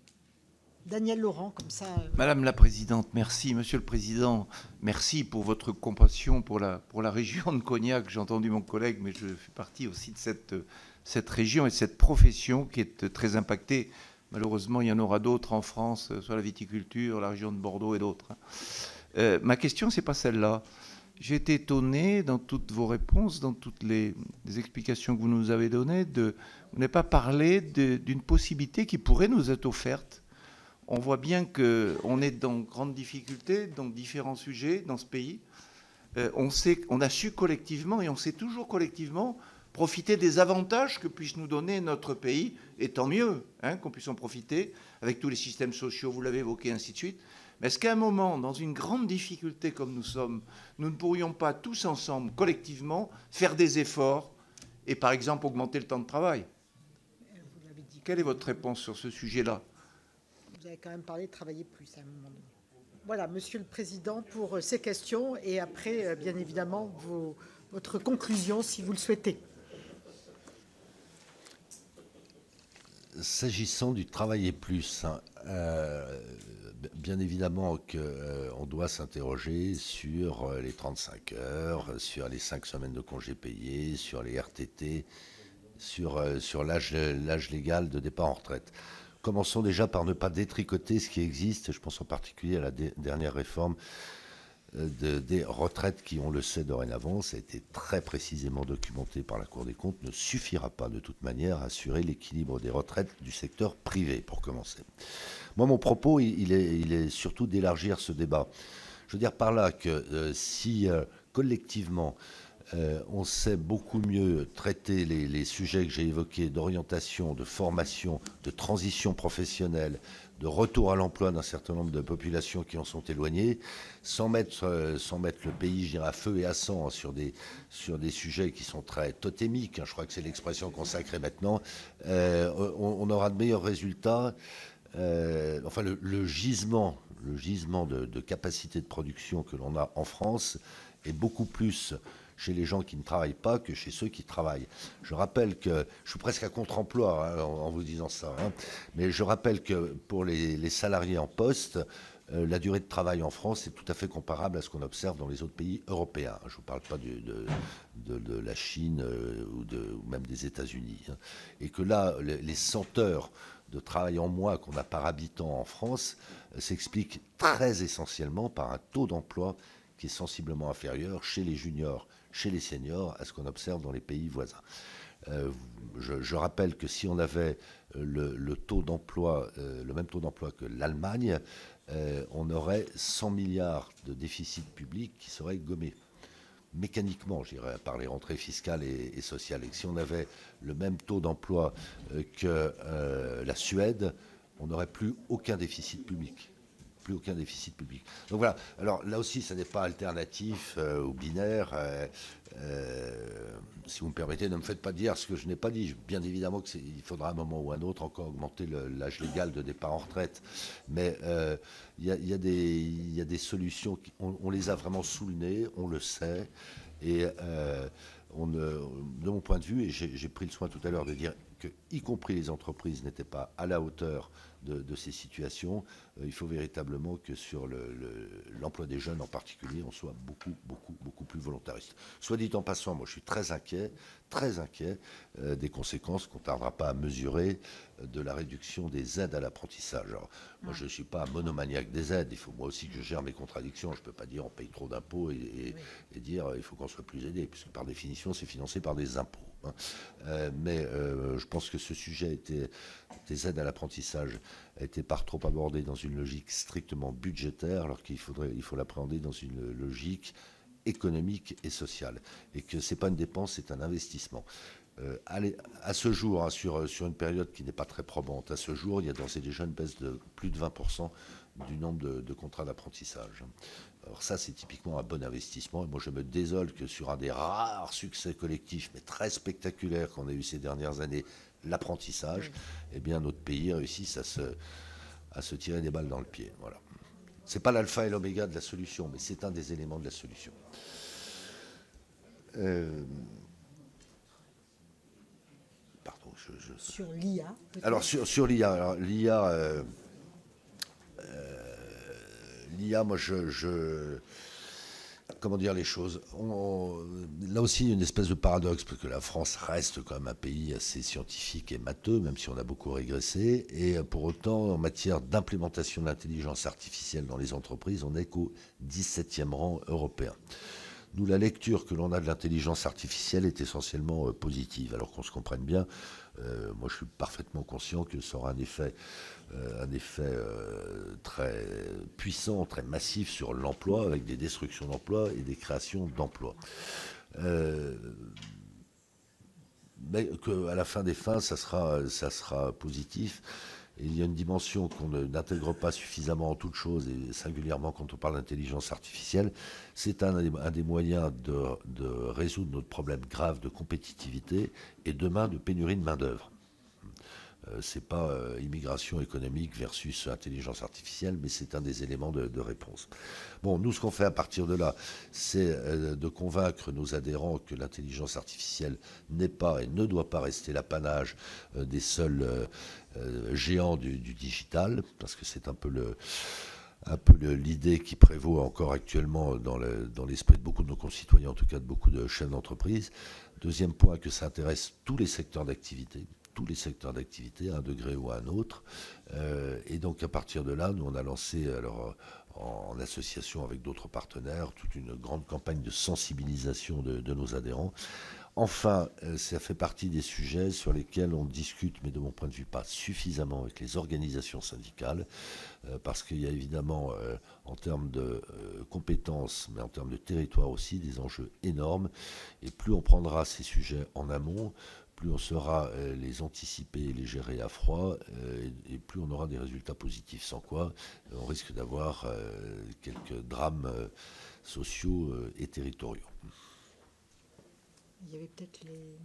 Daniel Laurent, comme ça. Madame la Présidente, merci. Monsieur le Président, merci pour votre compassion pour la région de Cognac. J'ai entendu mon collègue, mais je fais partie aussi de cette région et de cette profession qui est très impactée. Malheureusement, il y en aura d'autres en France, soit la viticulture, la région de Bordeaux et d'autres. Ma question, ce n'est pas celle-là. J'ai été étonné dans toutes vos réponses, dans toutes les explications que vous nous avez données, vous n'avez pas parlé d'une possibilité qui pourrait nous être offerte. On voit bien qu'on est dans grande difficulté dans différents sujets dans ce pays. On a su collectivement, et on sait toujours collectivement, profiter des avantages que puisse nous donner notre pays, et tant mieux qu'on puisse en profiter, avec tous les systèmes sociaux, vous l'avez évoqué, ainsi de suite. Mais est-ce qu'à un moment, dans une grande difficulté comme nous sommes, nous ne pourrions pas tous ensemble, collectivement, faire des efforts et par exemple augmenter le temps de travail? Quelle est votre réponse sur ce sujet-là? Vous avez quand même parlé de travailler plus à un moment donné. Voilà, Monsieur le Président, pour ces questions et après, bien évidemment, votre conclusion, si vous le souhaitez. S'agissant du travailler plus, bien évidemment qu'on doit s'interroger sur les 35 heures, sur les 5 semaines de congés payés, sur les RTT, sur l'âge légal de départ en retraite. Commençons déjà par ne pas détricoter ce qui existe. Je pense en particulier à la dernière réforme des retraites qui, on le sait dorénavant, ça a été très précisément documenté par la Cour des comptes, ne suffira pas de toute manière à assurer l'équilibre des retraites du secteur privé, pour commencer. Moi, mon propos, il est surtout d'élargir ce débat. Je veux dire par là que si collectivement, on sait beaucoup mieux traiter les sujets que j'ai évoqués d'orientation, de formation, de transition professionnelle, de retour à l'emploi d'un certain nombre de populations qui en sont éloignées, sans mettre le pays, je dirais, à feu et à sang sur des sujets qui sont très totémiques, je crois que c'est l'expression consacrée maintenant, on aura de meilleurs résultats. Enfin, le gisement de capacité de production que l'on a en France est beaucoup plus chez les gens qui ne travaillent pas que chez ceux qui travaillent. Je rappelle que, je suis presque à contre-emploi en vous disant ça, mais je rappelle que pour les salariés en poste, la durée de travail en France est tout à fait comparable à ce qu'on observe dans les autres pays européens. Je ne vous parle pas de la Chine ou même des États-Unis. Et que là, les 100 heures de travail en mois qu'on a par habitant en France s'expliquent très essentiellement par un taux d'emploi qui est sensiblement inférieur chez les juniors, chez les seniors, à ce qu'on observe dans les pays voisins. Je rappelle que si on avait le taux d'emploi, le même taux d'emploi que l'Allemagne, on aurait 100 milliards de déficit public qui seraient gommés. Mécaniquement, je dirais, par les rentrées fiscales et sociales. Et que si on avait le même taux d'emploi que la Suède, on n'aurait plus aucun déficit public. Plus aucun déficit public. Donc voilà, alors là aussi, ça n'est pas alternatif ou binaire. Si vous me permettez, ne me faites pas dire ce que je n'ai pas dit. Bien évidemment qu'il faudra à un moment ou à un autre encore augmenter l'âge légal de départ en retraite. Mais il y a des solutions, on les a vraiment sous le nez, on le sait. Et de mon point de vue, et j'ai pris le soin tout à l'heure de dire que, y compris les entreprises, n'étaient pas à la hauteur de ces situations, il faut véritablement que sur l'emploi des jeunes en particulier, on soit beaucoup plus volontariste. Soit dit en passant, moi je suis très inquiet des conséquences qu'on ne tardera pas à mesurer de la réduction des aides à l'apprentissage. Moi je ne suis pas un monomaniaque des aides, il faut moi aussi que je gère mes contradictions, je ne peux pas dire on paye trop d'impôts et dire il faut qu'on soit plus aidé, puisque par définition c'est financé par des impôts. Mais je pense que ce sujet des aides à l'apprentissage a été par trop abordé dans une logique strictement budgétaire, alors qu'il faut l'appréhender dans une logique économique et sociale. Et que ce n'est pas une dépense, c'est un investissement. À ce jour, sur une période qui n'est pas très probante, à ce jour, il y a d'ores et déjà une baisse de plus de 20% du nombre de contrats d'apprentissage. Alors ça, c'est typiquement un bon investissement. Et moi, je me désole que sur un des rares succès collectifs, mais très spectaculaires qu'on a eu ces dernières années, l'apprentissage, eh bien, notre pays réussisse à se tirer des balles dans le pied. Voilà. Ce n'est pas l'alpha et l'oméga de la solution, mais c'est un des éléments de la solution. Pardon, Sur l'IA. Alors, sur l'IA, l'IA, moi, comment dire les choses, là aussi, il y a une espèce de paradoxe, parce que la France reste quand même un pays assez scientifique et matheux, même si on a beaucoup régressé, et pour autant, en matière d'implémentation de l'intelligence artificielle dans les entreprises, on n'est qu'au 17e rang européen. Nous, la lecture que l'on a de l'intelligence artificielle est essentiellement positive, alors qu'on se comprenne bien. Moi, je suis parfaitement conscient que ça aura un effet très puissant, très massif sur l'emploi, avec des destructions d'emplois et des créations d'emplois. mais qu'à la fin des fins, ça sera positif. Et il y a une dimension qu'on n'intègre pas suffisamment en toute chose, et singulièrement quand on parle d'intelligence artificielle. C'est un des moyens de résoudre notre problème grave de compétitivité et demain de pénurie de main-d'œuvre. Ce n'est pas immigration économique versus intelligence artificielle, mais c'est un des éléments de réponse. Bon, nous, ce qu'on fait à partir de là, c'est de convaincre nos adhérents que l'intelligence artificielle n'est pas et ne doit pas rester l'apanage des seuls géants du digital, parce que c'est un peu l'idée qui prévaut encore actuellement dans l'esprit de beaucoup de nos concitoyens, en tout cas de beaucoup de chefs d'entreprise. Deuxième point, que ça intéresse tous les secteurs d'activité. À un degré ou à un autre. Et donc, à partir de là, nous, on a lancé, alors, en association avec d'autres partenaires, toute une grande campagne de sensibilisation de nos adhérents. Enfin, ça fait partie des sujets sur lesquels on discute, mais de mon point de vue, pas suffisamment avec les organisations syndicales, parce qu'il y a évidemment, en termes de compétences, mais en termes de territoire aussi, des enjeux énormes. Et plus on prendra ces sujets en amont, plus on saura les anticiper et les gérer à froid, et plus on aura des résultats positifs. Sans quoi, on risque d'avoir quelques drames sociaux et territoriaux. Il y avait peut-être les...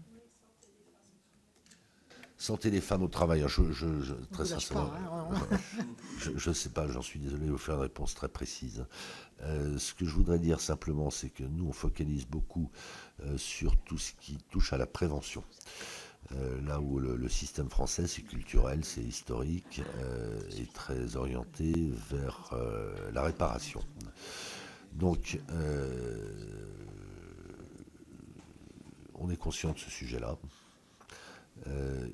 Santé des femmes au travail. Très sincèrement, je ne sais pas, j'en suis désolé de vous faire une réponse très précise. Ce que je voudrais dire simplement, c'est que nous, on focalise beaucoup sur tout ce qui touche à la prévention. Là où le système français, c'est culturel, c'est historique, est très orienté vers la réparation. Donc, on est conscient de ce sujet-là.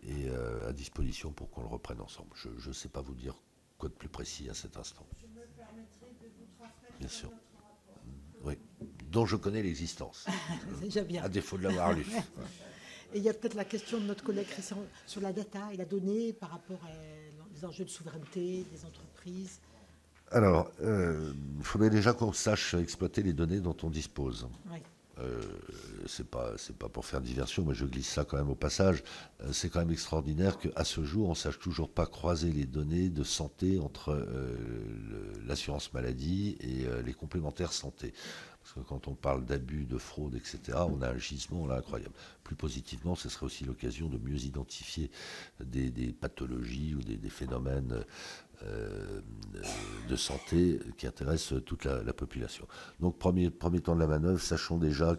Et à disposition pour qu'on le reprenne ensemble. Je ne sais pas vous dire quoi de plus précis à cet instant. Je me permettrai de vous transmettre bien sûr. Oui, dont je connais l'existence. C'est déjà bien. À défaut de l'avoir lu. Et il y a peut-être la question de notre collègue Christian sur la data et la donnée par rapport aux enjeux de souveraineté des entreprises. Alors, il faudrait déjà qu'on sache exploiter les données dont on dispose. Oui. C'est pas pour faire diversion, mais je glisse ça quand même au passage. C'est quand même extraordinaire qu'à ce jour, on sache toujours pas croiser les données de santé entre l'assurance maladie et les complémentaires santé. Parce que quand on parle d'abus, de fraude, etc., on a un gisement là incroyable. Plus positivement, ce serait aussi l'occasion de mieux identifier des pathologies ou des phénomènes de santé qui intéressent toute la population. Donc, premier temps de la manœuvre, sachons déjà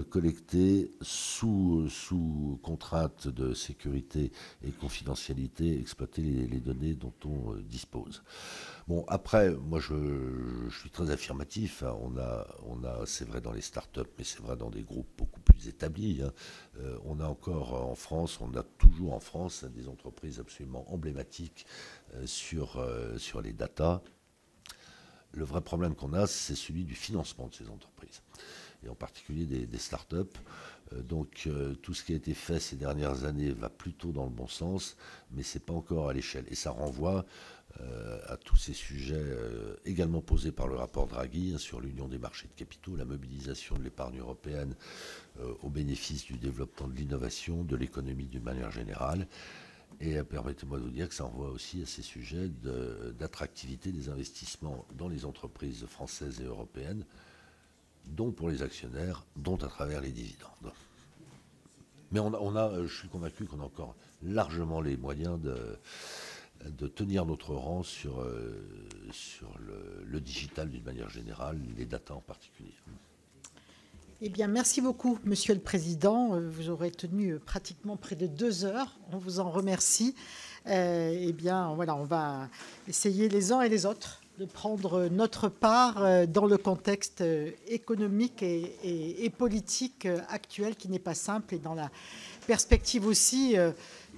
collecter sous contrainte de sécurité et de confidentialité, exploiter les données dont on dispose. Bon, après, moi je suis très affirmatif. Hein. On a, c'est vrai dans les startups, mais c'est vrai dans des groupes beaucoup plus établis. Hein. On a encore en France, on a toujours en France des entreprises absolument emblématiques sur les data. Le vrai problème qu'on a, c'est celui du financement de ces entreprises, et en particulier des startups. Donc tout ce qui a été fait ces dernières années va plutôt dans le bon sens, mais ce n'est pas encore à l'échelle. Et ça renvoie à tous ces sujets également posés par le rapport Draghi, hein, sur l'union des marchés de capitaux, la mobilisation de l'épargne européenne au bénéfice du développement de l'innovation, de l'économie d'une manière générale. Et permettez-moi de vous dire que ça renvoie aussi à ces sujets d'attractivité des investissements dans les entreprises françaises et européennes, dont pour les actionnaires, dont à travers les dividendes. Mais je suis convaincu qu'on a encore largement les moyens de tenir notre rang sur le digital d'une manière générale, les data en particulier. Eh bien, merci beaucoup, Monsieur le Président. Vous aurez tenu pratiquement près de 2 heures. On vous en remercie. Eh bien, voilà, on va essayer les uns et les autres de prendre notre part dans le contexte économique et politique actuel qui n'est pas simple, et dans la perspective aussi de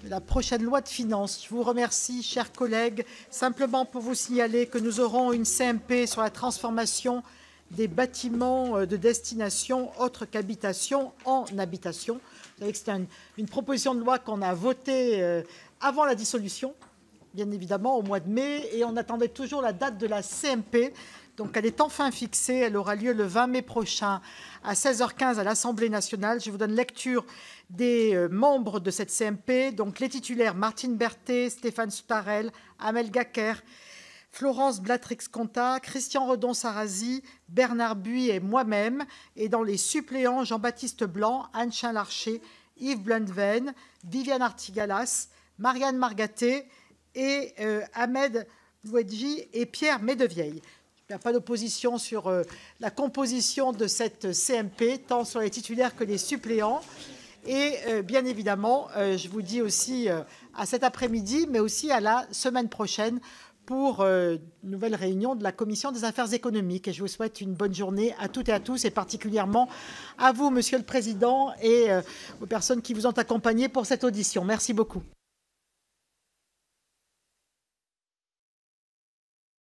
la prochaine loi de finances. Je vous remercie, chers collègues. Simplement pour vous signaler que nous aurons une CMP sur la transformation des bâtiments de destination autre qu'habitation en habitation. Vous savez que c'était une proposition de loi qu'on a votée avant la dissolution bien évidemment, au mois de mai, et on attendait toujours la date de la CMP. Donc elle est enfin fixée, elle aura lieu le 20 mai prochain à 16h15 à l'Assemblée nationale. Je vous donne lecture des membres de cette CMP. Donc les titulaires Martine Berthet, Stéphane Soutarel, Amel Gacquer, Florence Blatrix-Contat, Christian Redon-Sarrazy, Bernard Buis et moi-même. Et dans les suppléants, Jean-Baptiste Blanc, Anne Chin-Larcher, Yves Blundven, Viviane Artigalas, Marianne Margatet et Ahmed Louedji et Pierre Médevieille. Il n'y a pas d'opposition sur la composition de cette CMP, tant sur les titulaires que les suppléants. Et bien évidemment, je vous dis aussi à cet après-midi, mais aussi à la semaine prochaine pour une nouvelle réunion de la Commission des affaires économiques. Et je vous souhaite une bonne journée à toutes et à tous, et particulièrement à vous, Monsieur le Président, et aux personnes qui vous ont accompagné pour cette audition. Merci beaucoup.